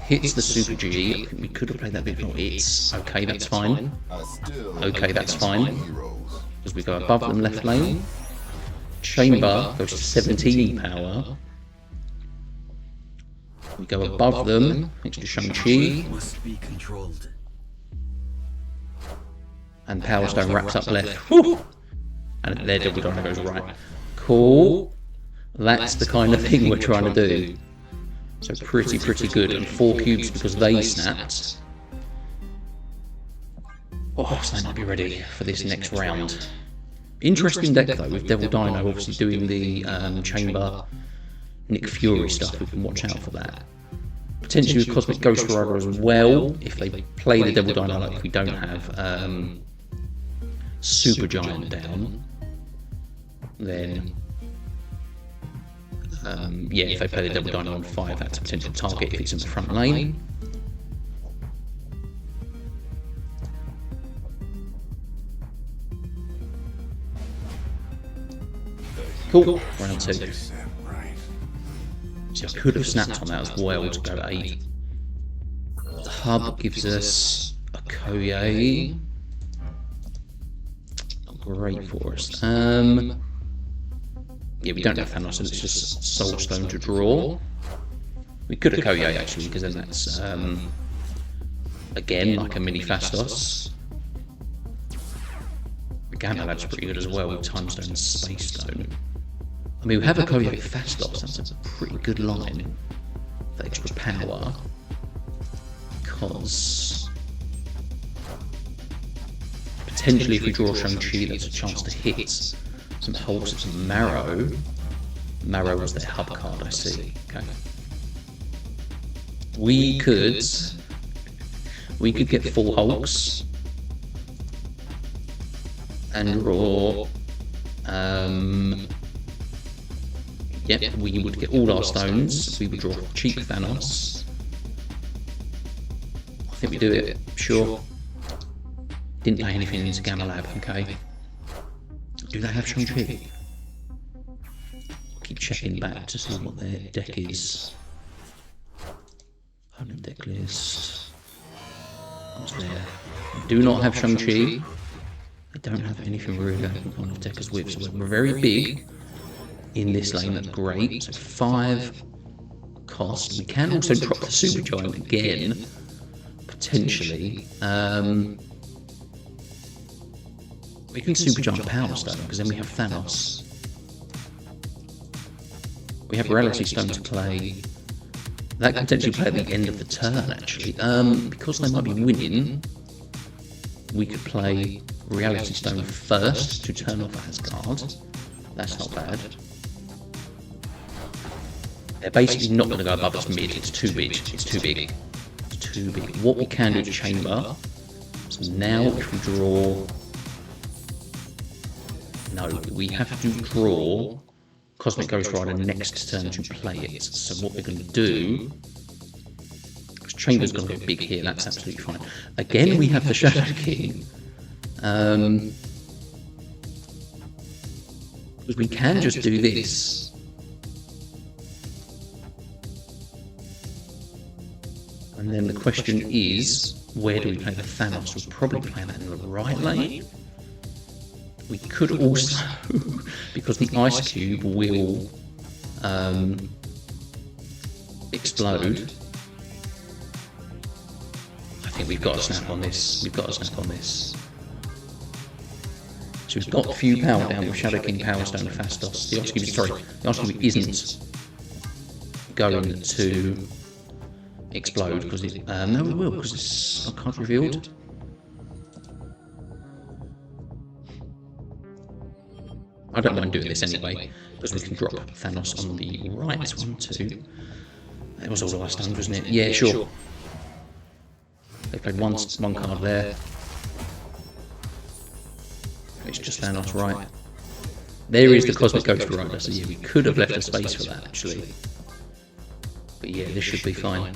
Hits the Super G. We could have played that bit more. It's okay, that's fine. Okay, that's fine. Because we go above them left lane. Chamber goes to 17 power. We go above them next to Shang-Chi. And Power Stone wraps up left. Woo! And their double dino goes right. Cool. That's the kind of thing we're trying to do. So pretty good. And 4 cubes because they snapped. Oh, so they might be ready for this next round. Interesting deck though, with Devil Dino obviously doing the Chamber Nick Fury stuff. We can watch out for that. Potentially with Cosmic Ghost Rider as well, if they play the Devil Dino like we don't have Super Giant down, then yeah, if they play the Devil Dino on 5, that's a potential target if it's in the front lane. Cool, round 2. See, I could have snapped on that as well to go to 8. The hub gives us a Koye. Great for us. Yeah, we don't have Thanos, so it's just Soul Stone to draw. We could have Koye actually, because then that's again like a mini Fastos. The Gamma Lab's pretty good as well with Time Stone and Space Stone. I mean, we have a Koye Fastos, that's a pretty good line for extra power, because potentially if we draw Shang-Chi, that's a chance to hit some Hulks and some Marrow. Marrow was their hub card, I see. Okay. We could get 4 Hulks and draw. Yep, we would get all our stones. We would draw cheap Thanos. I think we do it, sure. Didn't play anything into Gamma Lab, okay. Do they have Shang-Chi? Keep checking back to see what their deck is. Opponent deck list. What's there? They do not have Shang-Chi. They don't have anything really on the deck as with, so we're very big in this lane, that's great. So 5 cost. We can also drop the Super Giant again, potentially. We can Super Giant Power Stone, because then we have Thanos. We have Reality Stone to play. That can potentially play at the end of the turn, actually. Because they might be winning, we could play Reality Stone first to turn off Asgard. That's not bad. They're basically not going to go above us mid. It's too big. It's too big. It's too big. What we can do to Chamber. So now if we draw. No, we have to draw Cosmic Ghost Rider next turn to play it. So what we're going to do. Because Chamber's going to go big here. That's absolutely fine. Again, we have the Shadow King. Because we can just do this. And then the question is, where do we play the Thanos? We'll probably play that in the right lane. We could also, because the Ice Cube will explode. I think we've got to snap on this. We've got to snap on this. So we've got a few power down with Shadow King, Power Stone, and Fastos. The Ice Cube, sorry, the Ice Cube isn't going to explode because it. No, it will because it's not card revealed. I don't mind doing this anyway because we can drop Thanos on the right. 1, 2. That was all the last time, wasn't it? Yeah, sure. They played one card there. It's just Thanos, right? There is the Cosmic Ghost Rider, so yeah, we could have left a space for that actually. But yeah, this should be fine.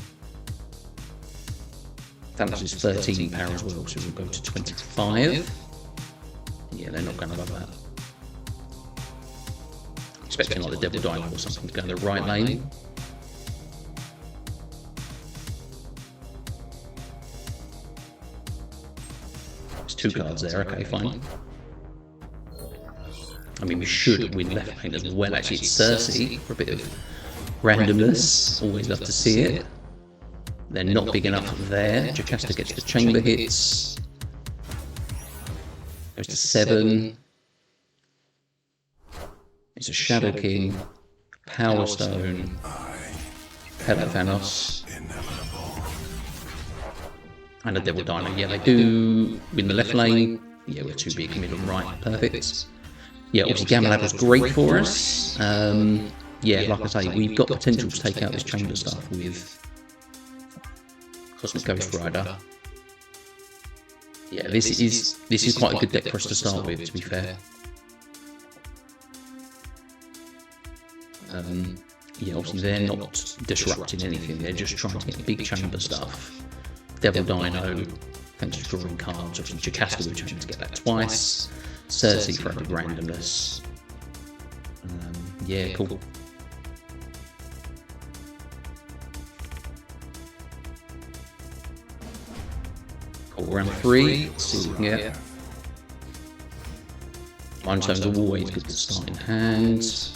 Thanos is 13 power as well, so we'll go to 25. Yeah, Yeah, they're not going to love that. Expecting like the Devil Dino or something to go in the right lane. There's 2 cards there, okay, fine. I mean, we should win left lane as well, actually. It's Cersei for a bit of randomness. Always love to see it. They're not big enough there. Giganto gets the chamber hits. Goes to 7. It's a Shadow King, Power Stone, Hello Thanos, and a Devil Dino. Yeah, they do win the left lane. Yeah, we're too big, middle and right, perfect. Yeah, obviously Gamma Lab was great for us. Yeah, like I say, we've got potential to take out this chamber stuff with Cosmic Ghost Rider. Yeah, this is quite a good deck for us to start with, to be fair. Yeah, obviously they're not disrupting anything, they're just trying to get big chamber stuff. Devil Dino, thanks for drawing cards. Obviously Giganto, we're trying to get that twice. Cersei for a bit of randomness. Yeah, cool. Cool, round 3, let's see what we can get. Mind Stone's always good to start in hand.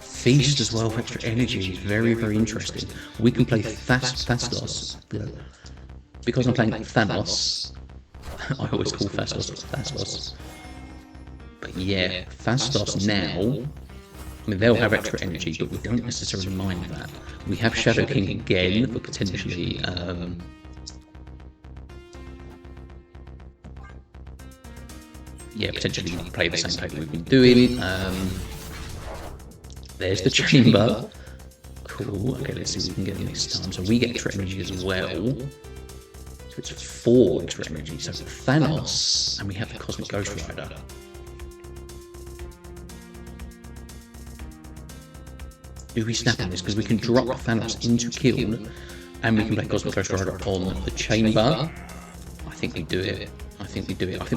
Feast as well for extra energy is very, very interesting. We can play Thastos. Because I'm playing Thanos, I always call Thastos. But yeah, Thastos now, I mean, they'll have extra energy, but we don't necessarily mind that. We have Shadow King again for potentially potentially play the same play that we've been doing. There's the chamber. Cool. Okay, let's see what we can get next time. So we get extra energy as well. So it's 4 extra energy. So Thanos, and we have the Cosmic Ghost Rider. Do we snap on this? Because we can drop Thanos into kill, and we can play Cosmic Ghost Rider on the chamber. I think we do it. I think we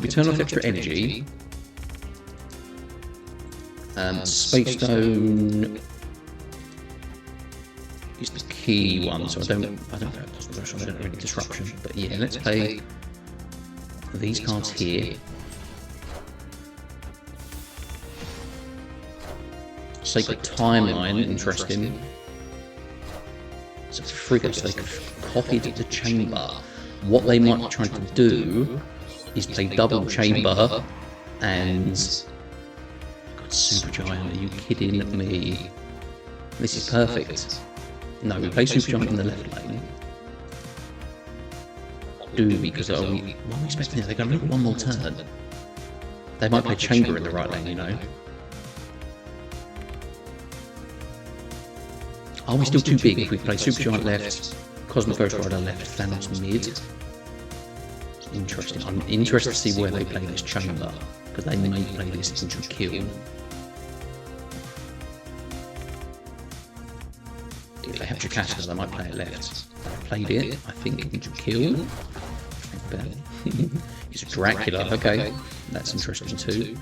turn off extra energy. Space Stone is the key one, so I don't have any disruption. But yeah, let's play these cards here. Sacred Timeline, interesting. So Frigga, so they've copied the chamber. What they might be trying to do is play double chamber and Supergiant, are you kidding me? This is perfect. No, we play Supergiant in the left lane. Do we? Because what are we expecting? They're going to make one more turn. They might play Chamber in the right lane, you know. Are we still too big if we play Supergiant left, Cosmic Ghost Rider left, Thanos mid? Interesting. I'm interested to see where they play this chamber, because they may play this into kill. If they have Giganto, they might play it left. They played it, I think, into kill. It's a Dracula, okay. That's interesting too.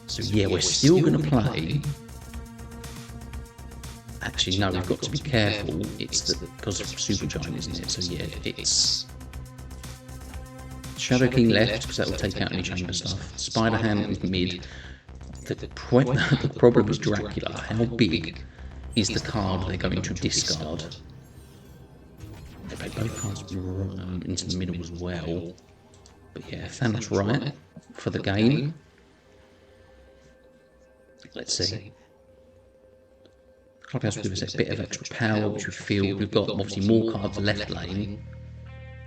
So yeah, we're still going to play. Actually, no, we've got to be careful. It's because of Supergiant, isn't it? So yeah, it's Shadow King left because that will take out any chamber stuff. Spider-Ham is mid. The problem is Dracula. How big is the card they're going to discard? They play both cards into the middle as well. But yeah, Thanos right for the game. Let's see. Clubhouse will give us a bit of extra power, which we feel we've got obviously more cards left lane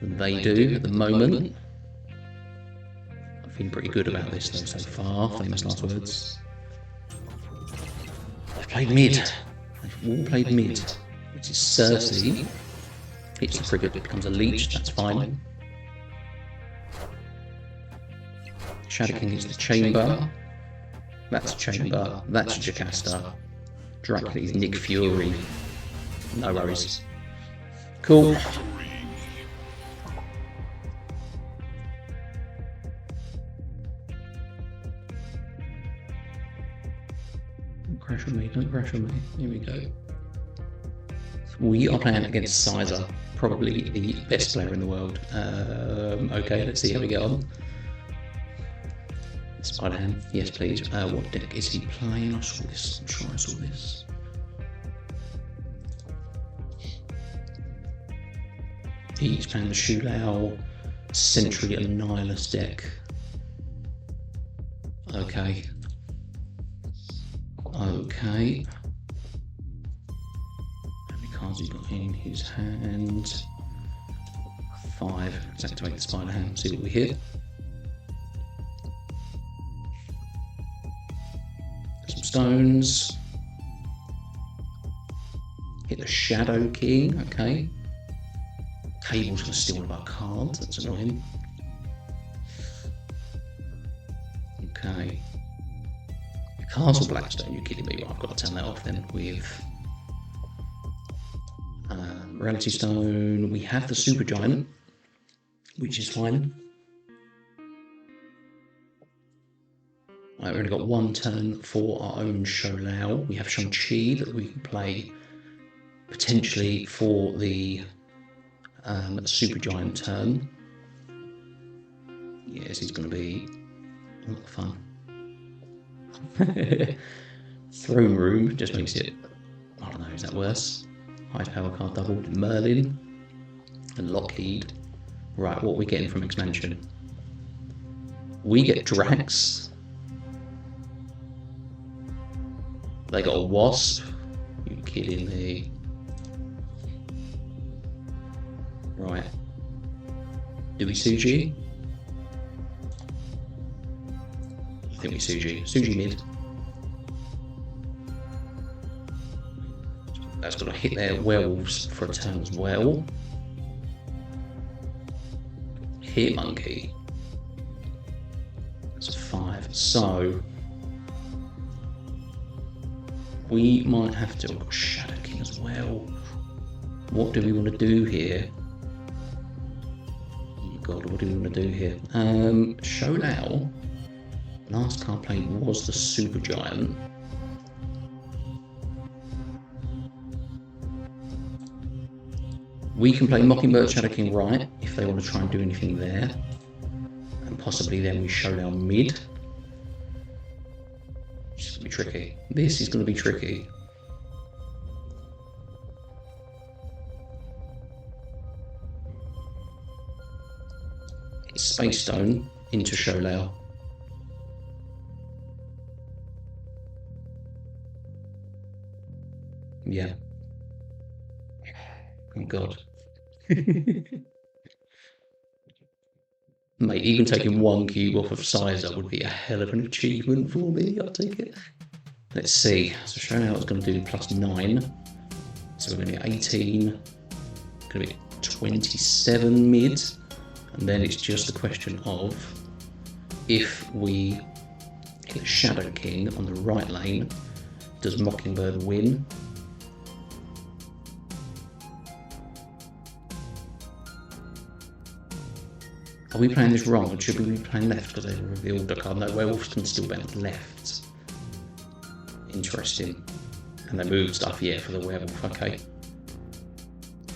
than they do at the moment. I'm feeling pretty good about this though so far. Famous last words. They've played mid. They've all played mid, which is Cersei. Hits the frigate, it becomes a leech, that's fine. Shadow King hits the chamber. That's a chamber, that's a Giganto. Dracula is Nick Fury. No worries. Cool. Don't crash on me, don't crash on me. Here we go. We are playing against Sizer, probably the best player in the world. Okay, let's see how we get on. Spider-Ham, yes please. What deck is he playing? I saw this, I'm sure I saw this. He's playing the Shulao Sentry and Nihilus deck. Okay. Okay. How many cards he's got in his hand? 5. Let's activate the Spider-Ham, see what we hit. Some stones. Hit the Shadow King, okay. Cable's gonna steal one of our cards, that's annoying. Okay. Castle Blackstone, you're kidding me, well, I've got to turn that off then with Reality Stone. We have the Super Giant, which is fine. Right, we've only got one turn for our own Shou-Lao. We have Shang-Chi that we can play potentially for the Super Giant turn. Yes, he's going to be a lot of fun. Throne Room just makes it, I don't know, is that worse? High power card doubled. Merlin and Lockheed. Right, what are we getting from expansion? We get Drax. They got a Wasp. You kidding me? Right. Do we Suji? I think we Suji. Suji mid. That's got to hit their werewolves for a turn as well. Hit monkey. That's a 5. So we might have to. Oh, Shadow King as well. What do we want to do here? Oh God, what do we want to do here? Shou-Lao. Last card played was the Super Giant. We can play Mockingbird, Shadow King right if they want to try and do anything there, and possibly then we Shou-Lao mid. This is going to be tricky. This is going to be tricky. It's Space Stone into Shou-Lao. Yeah. Oh God. Mate, even taking one cube off of Sizer would be a hell of an achievement for me. I'll take it. Let's see. So Shou-Lao is going to do +9. So we're going to get 18. Going to be 27 mid. And then it's just a question of if we hit Shadow King on the right lane, does Mockingbird win? Are we playing this wrong, or should we be playing left because they've revealed the card? No, werewolves can still bounce left. Interesting. And they moved stuff, yeah, for the werewolf, okay.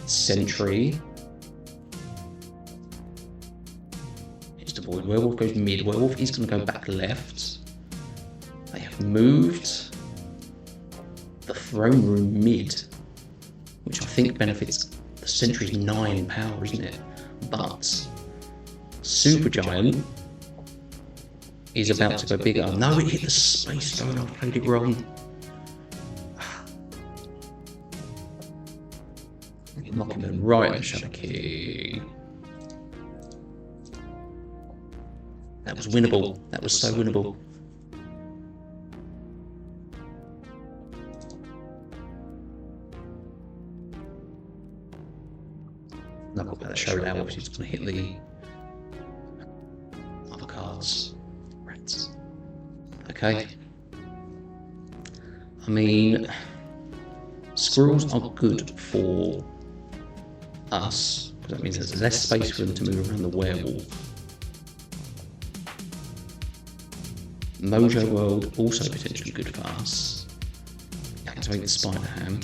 Sentry. It's the void. Werewolf goes mid. Werewolf is going to go back left. They have moved the throne room mid, which I think benefits the Sentry's 9 power, isn't it? But Super Giant is about to go bigger. No, it hit the Space Stone. I played it wrong. Knocking them right in the Shadow King. That was winnable. That was so winnable. Not about the Shou-Lao, obviously it's going to hit the other cards. Rats. Okay. I mean, Squirrels are good for us, because that means there's less space for them to move around the werewolf. Mojo World, also potentially good for us. Activate the Spider Ham.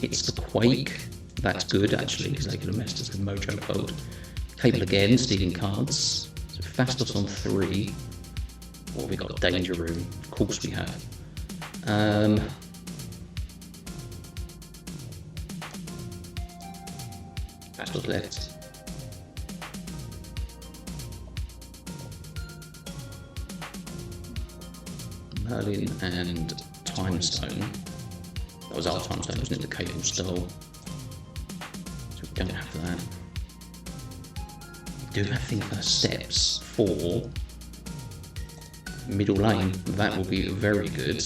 It's the Quake, that's good actually, because they could have messed us with Mojo World. Cable again, stealing cards. So Fastos on 3. What have we got? Danger Room, of course we have. Fastos left. Merlin and Time Stone. That was our Time Stone, wasn't it? The Cable Stole. So we don't have that. We do have Think First Steps for middle lane. That will be very good.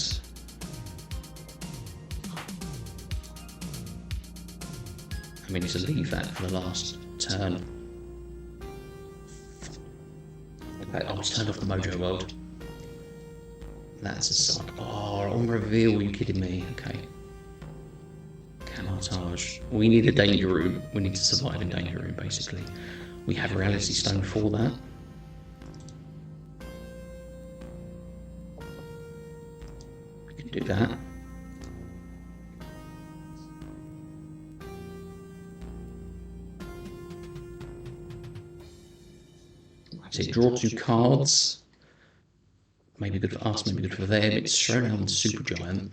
I mean, it's a leave that for the last turn. Okay, I'll just turn off the Mojo World. That's a sign. Oh, on reveal, are you kidding me? Okay. Camouflage. We need a danger room. We need to survive in danger room, basically. We have Reality Stone for that. We can do that. So draw 2 cards. Maybe good for us, maybe good for them. It's Showdown and Supergiant.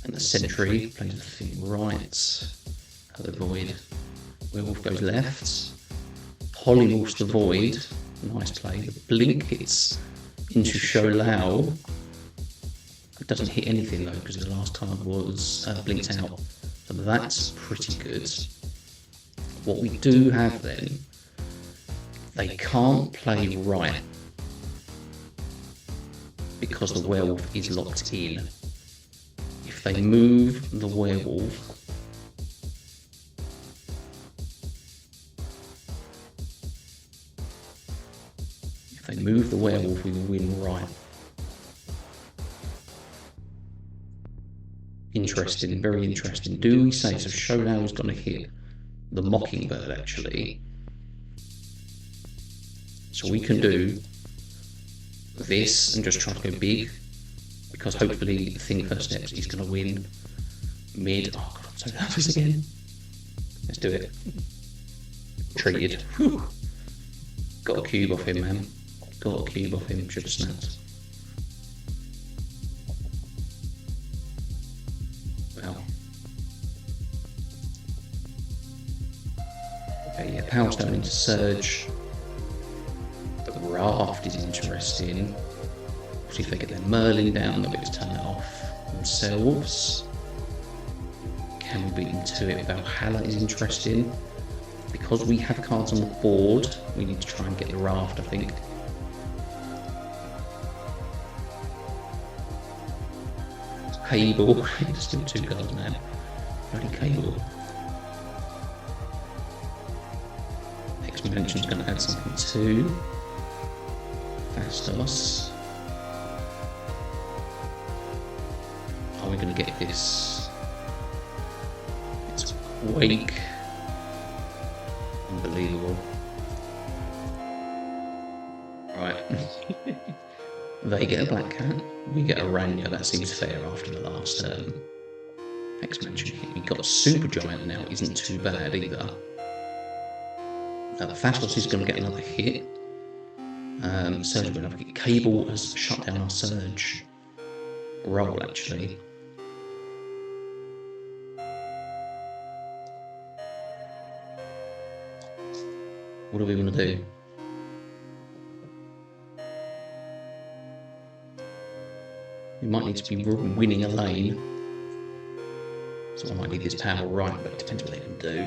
And the Sentry plays the thing right. Other Void. Werewolf goes left. Polymorphs the Void. Nice play. The Blink hits into Sholau. It doesn't hit anything though, because the last card was blinked out. So that's pretty good. What we do have then, they can't play right, because the werewolf is locked in. If they move the werewolf, we will win right. Interesting, very interesting. Do we say, so Showdown is going to hit the Mockingbird actually. So we can do this and just try to go big, because hopefully Think First Steps is going to win mid. Oh god, I'm so nervous again. Let's do it. Treated. Whew. Got a cube off him, man. Got a cube off him. Should have snapped. Well. Okay, yeah, Power Stone into Surge. The Raft is interesting. See if they get their Merlin down, they'll be able to turn it off themselves. Can we beat them to it? Valhalla is interesting. Because we have cards on the board, we need to try and get the Raft, I think. Cable. Just do 2 cards now. Bloody Cable. X-Dimension's going to add something too. Fastos. Are we going to get this? It's Wake. Unbelievable. Right. They get a Black Cat. We get a Rania. That seems fair after the last turn. X-Dimension hit. We got a Supergiant now. Isn't too bad either. Now the Fastos is going to get another hit. Surge will have a hit. Cable has shut down our Surge roll actually. What are we going to do? We might need to be winning a lane. So I might need this power right, but it depends what they can do.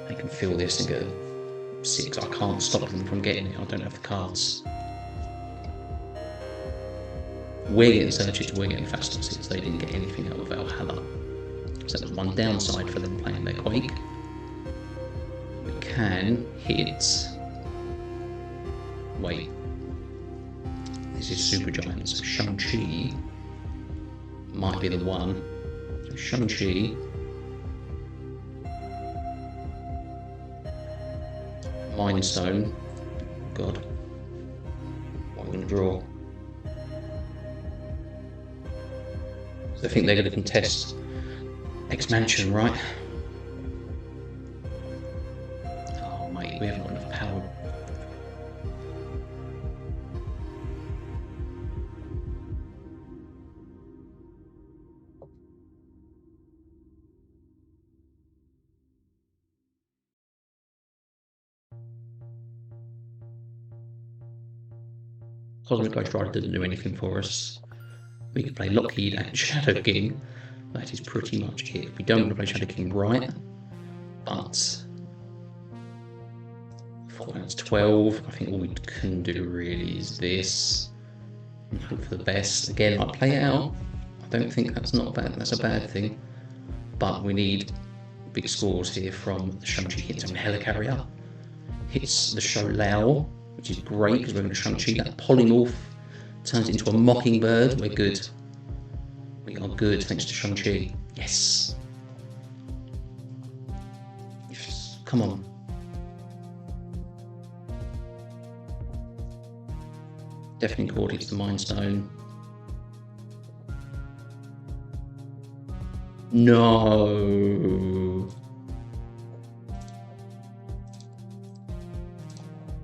They can feel this and go 6. I can't stop them from getting it. I don't have the cards. We're getting Surges, we're getting Fastnesses. They didn't get anything out of Valhalla. So that was one downside for them playing their Quake. We can hit. Wait. This is Super Giant, so Shang-Chi might be the one. So Shang-Chi. Mind Stone. God. What am I going to draw? So I think they're going to contest X-Mansion, right? Oh, mate, we haven't got enough power. Cosmic Ghost Rider doesn't do anything for us. We could play Lockheed and Shadow King. That is pretty much it. We don't want to play Shadow King right, but 4 rounds 12. I think all we can do really is this. And hope for the best. Again, I play it out. I don't think that's not bad. That's a bad thing. But we need big scores here from the Shang-Chi hits on Helicarrier. Hits the Show Lao, which is great because we're going to Shang-Chi. That polymorph turns into a Mockingbird. We're good. We are good thanks to Shang-Chi. Yes. Yes. Come on. Deafening Chord hits the Mind Stone. No.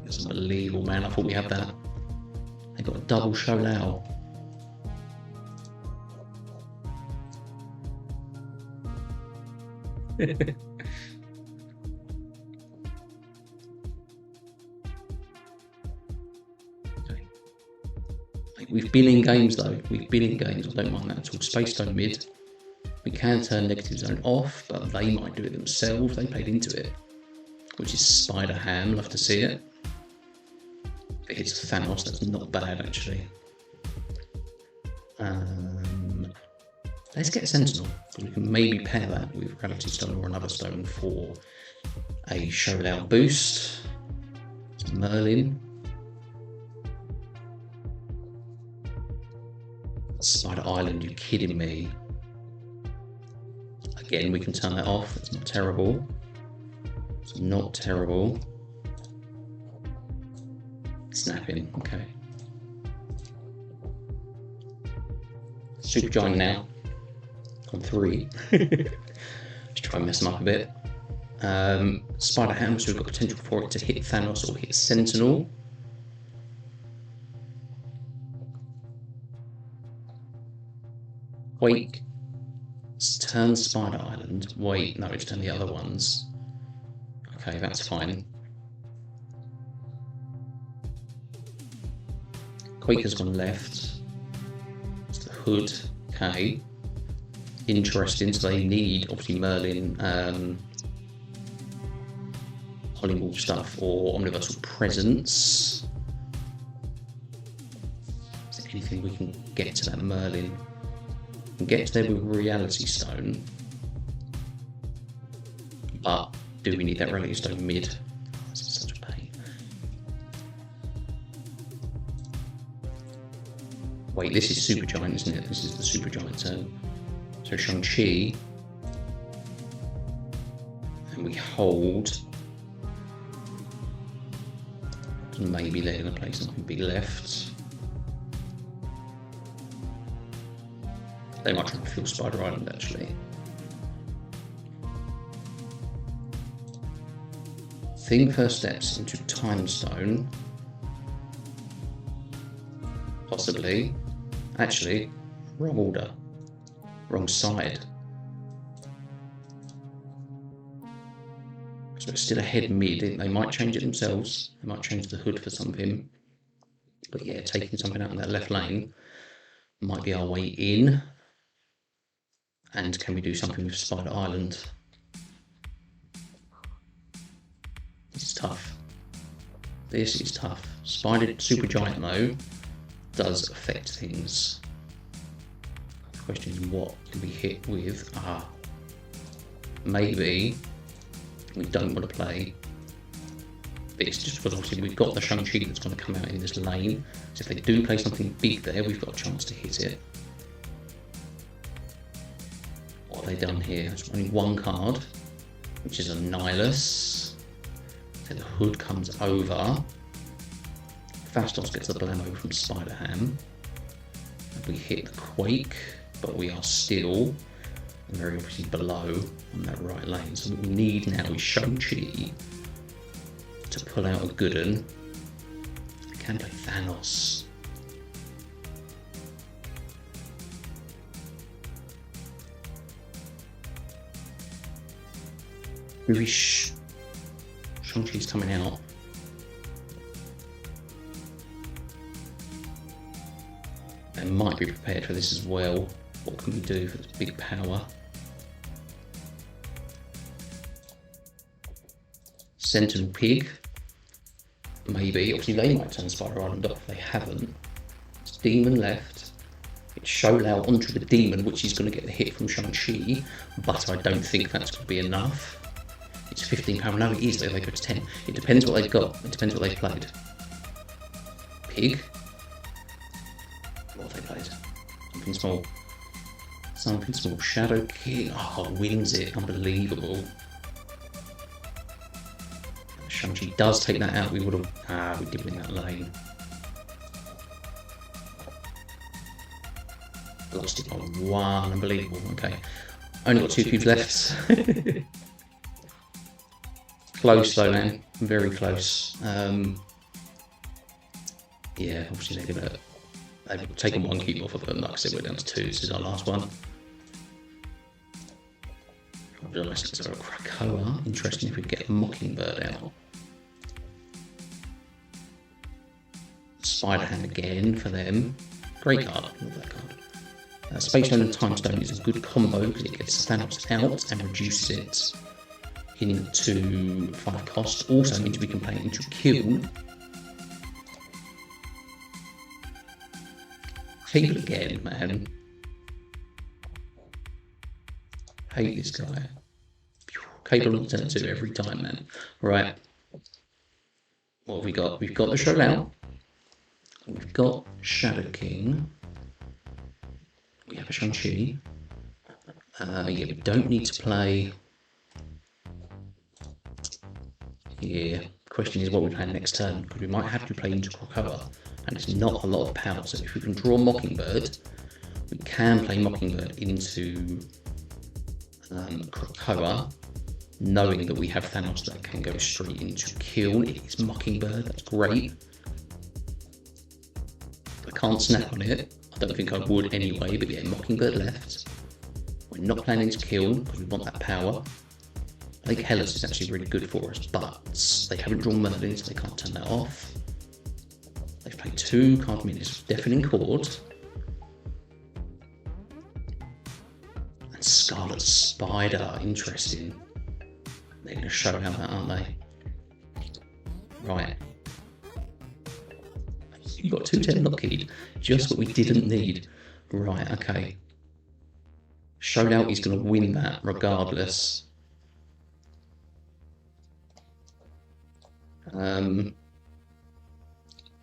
That's unbelievable, man. I thought we had that. They got a double Show Lao. We've been in games though. We've been in games. I don't mind that at all. Space Stone mid. We can turn Negative Zone off, but they might do it themselves. They played into it, which is Spider Ham. Love to see it. If it hits Thanos, that's not bad actually. Let's get a Sentinel. We can maybe pair that with Gravity Stone or another stone for a Showdown boost. Merlin. Spider Island, you kidding me? Again, we can turn that off. It's not terrible. It's not terrible. Snapping, okay. Super Giant now. On 3. Just try and mess them up a bit. Spider Ham, so we've got potential for it to hit Thanos or hit Sentinel. Quake. Turn Spider Island. Wait, no, it's turn the other ones. Okay, that's fine. Quake has gone left. It's the Hood. Okay. Interesting. So they need obviously Merlin, polymorph stuff or Omniversal Presence. Is there anything we can get to that Merlin? We can get to there with Reality Stone. But do we need that Reality Stone mid? This is such a pain. Wait, this is Super Giant, isn't it? This is the Super Giant turn. So Shang-Chi. And we hold. Maybe they're going to play something big left. They might try to fill Spider Island actually. Thing first steps into Time Stone. Possibly. Actually, wrong order. Wrong side. So it's still ahead mid. They might change it themselves. They might change the Hood for something. But yeah, taking something out in that left lane might be our way in. And can we do something with Spider Island? This is tough. This is tough. Super Giant though does affect things. The question is what can we hit with? Maybe we don't want to play this, just because obviously we've got the Shang-Chi that's going to come out in this lane. So if they do play something big there, we've got a chance to hit it. What have they done here? There's only one card, which is a Nihilus. So the hood comes over. Phastos gets the blammo from Spider-Ham. We hit the Quake, but we are still very obviously below on that right lane. So what we need now is Shang-Chi to pull out a good one. I can play Thanos. Maybe Shang-Chi's coming out. They might be prepared for this as well. What can we do for this big power? Sentinel Pig. Maybe. Obviously they might turn Spider Island off. They haven't. It's Demon left. It's Sholau onto the Demon, which is going to get the hit from Shang-Chi. But I don't think that's going to be enough. It's 15 power. No, it is. They go to 10. It depends what they've got. It depends what they've played. Pig. What have they played? Something small. Something small. Shadow King. Oh, wins it. Unbelievable. Shang-Chi does take that out. We would have. We did win that lane. Lost it by 1. Unbelievable. Okay. Only got 2 cubes left. Close though, man. Very close. Yeah, obviously they're gonna. They've taken 1 cube off of them. Like I said, we're down to 2. This is our last one. Let's go Krakoa. Interesting if we get Mockingbird out. Spider-Ham again for them. Great card. Love that card. Space Stone and Time Stone is a good combo because it gets Thanos out and reduces it into 5 cost. Also means we can play it into Kill. Cable again, man. Hate this guy. Cable alternative every time, man. Right. What have we got? We've got the Showdown. We've got Shadow King. We have a Shang-Chi. Yeah, we don't need to play. Yeah. Question is what we play next turn, because we might have to play into Krakoa, and it's not a lot of power. So if we can draw Mockingbird, we can play Mockingbird into Krakoa, knowing that we have Thanos that can go straight into Kill. It is Mockingbird, that's great. I can't snap on it. I don't think I would anyway, but yeah, Mockingbird left. We're not planning to Kill because we want that power. I think Hellas is actually really good for us, but they haven't drawn Merlin, so they can't turn that off. They've played 2 card minutes, Deafening Chord. And Scarlet Spider, interesting. They're going to show how that, aren't they? Right. You've got 210 not keyed, just what we didn't need. Right, okay. Showdown is going to win that regardless.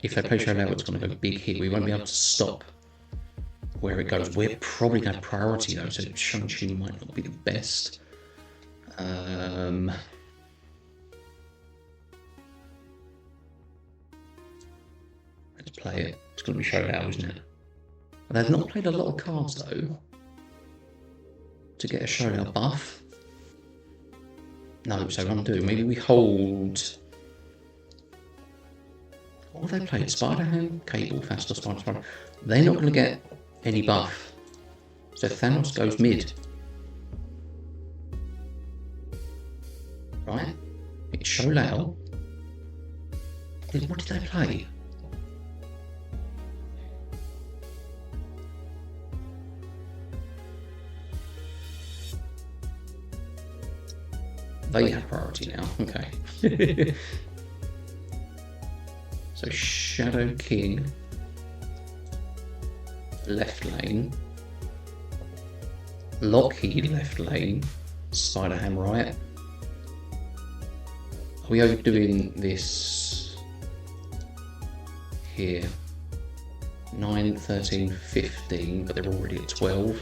If they play Showdown, it's going to go big here. We won't be able to stop where it goes. We're probably going to have priority though, so Shang-Chi might not be the best. Let's play it. It's going to be Showdown, isn't it? They've not played a lot of cards though to get a Showdown buff. No, so undo. Maybe we hold. What have they played? Spider-Ham, Cable, Phastos, Spider. They're not going to get any buff. So Thanos goes mid. Right? It's Sholau. What did they play? They have priority now. Okay. So Shadow King, left lane, Lockheed left lane, Spider-Ham right, Are we overdoing this here? 9, 13, 15, but they're already at 12.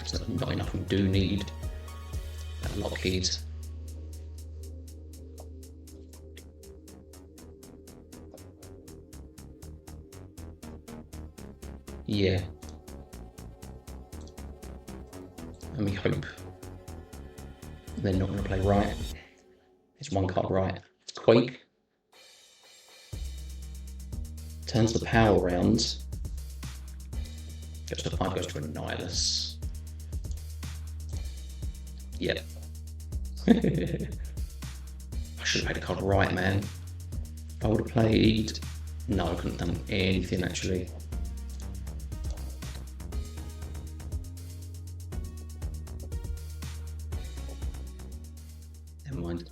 So that's not enough. We do need that Lockheed. Yeah. And we hope they're not going to play right. It's one card right. It's Quake. Turns the power around. Goes to 5, goes to a Nihilus. Yep. I should have had a card right, man. If I would have played... No, I couldn't have done anything actually. Never mind.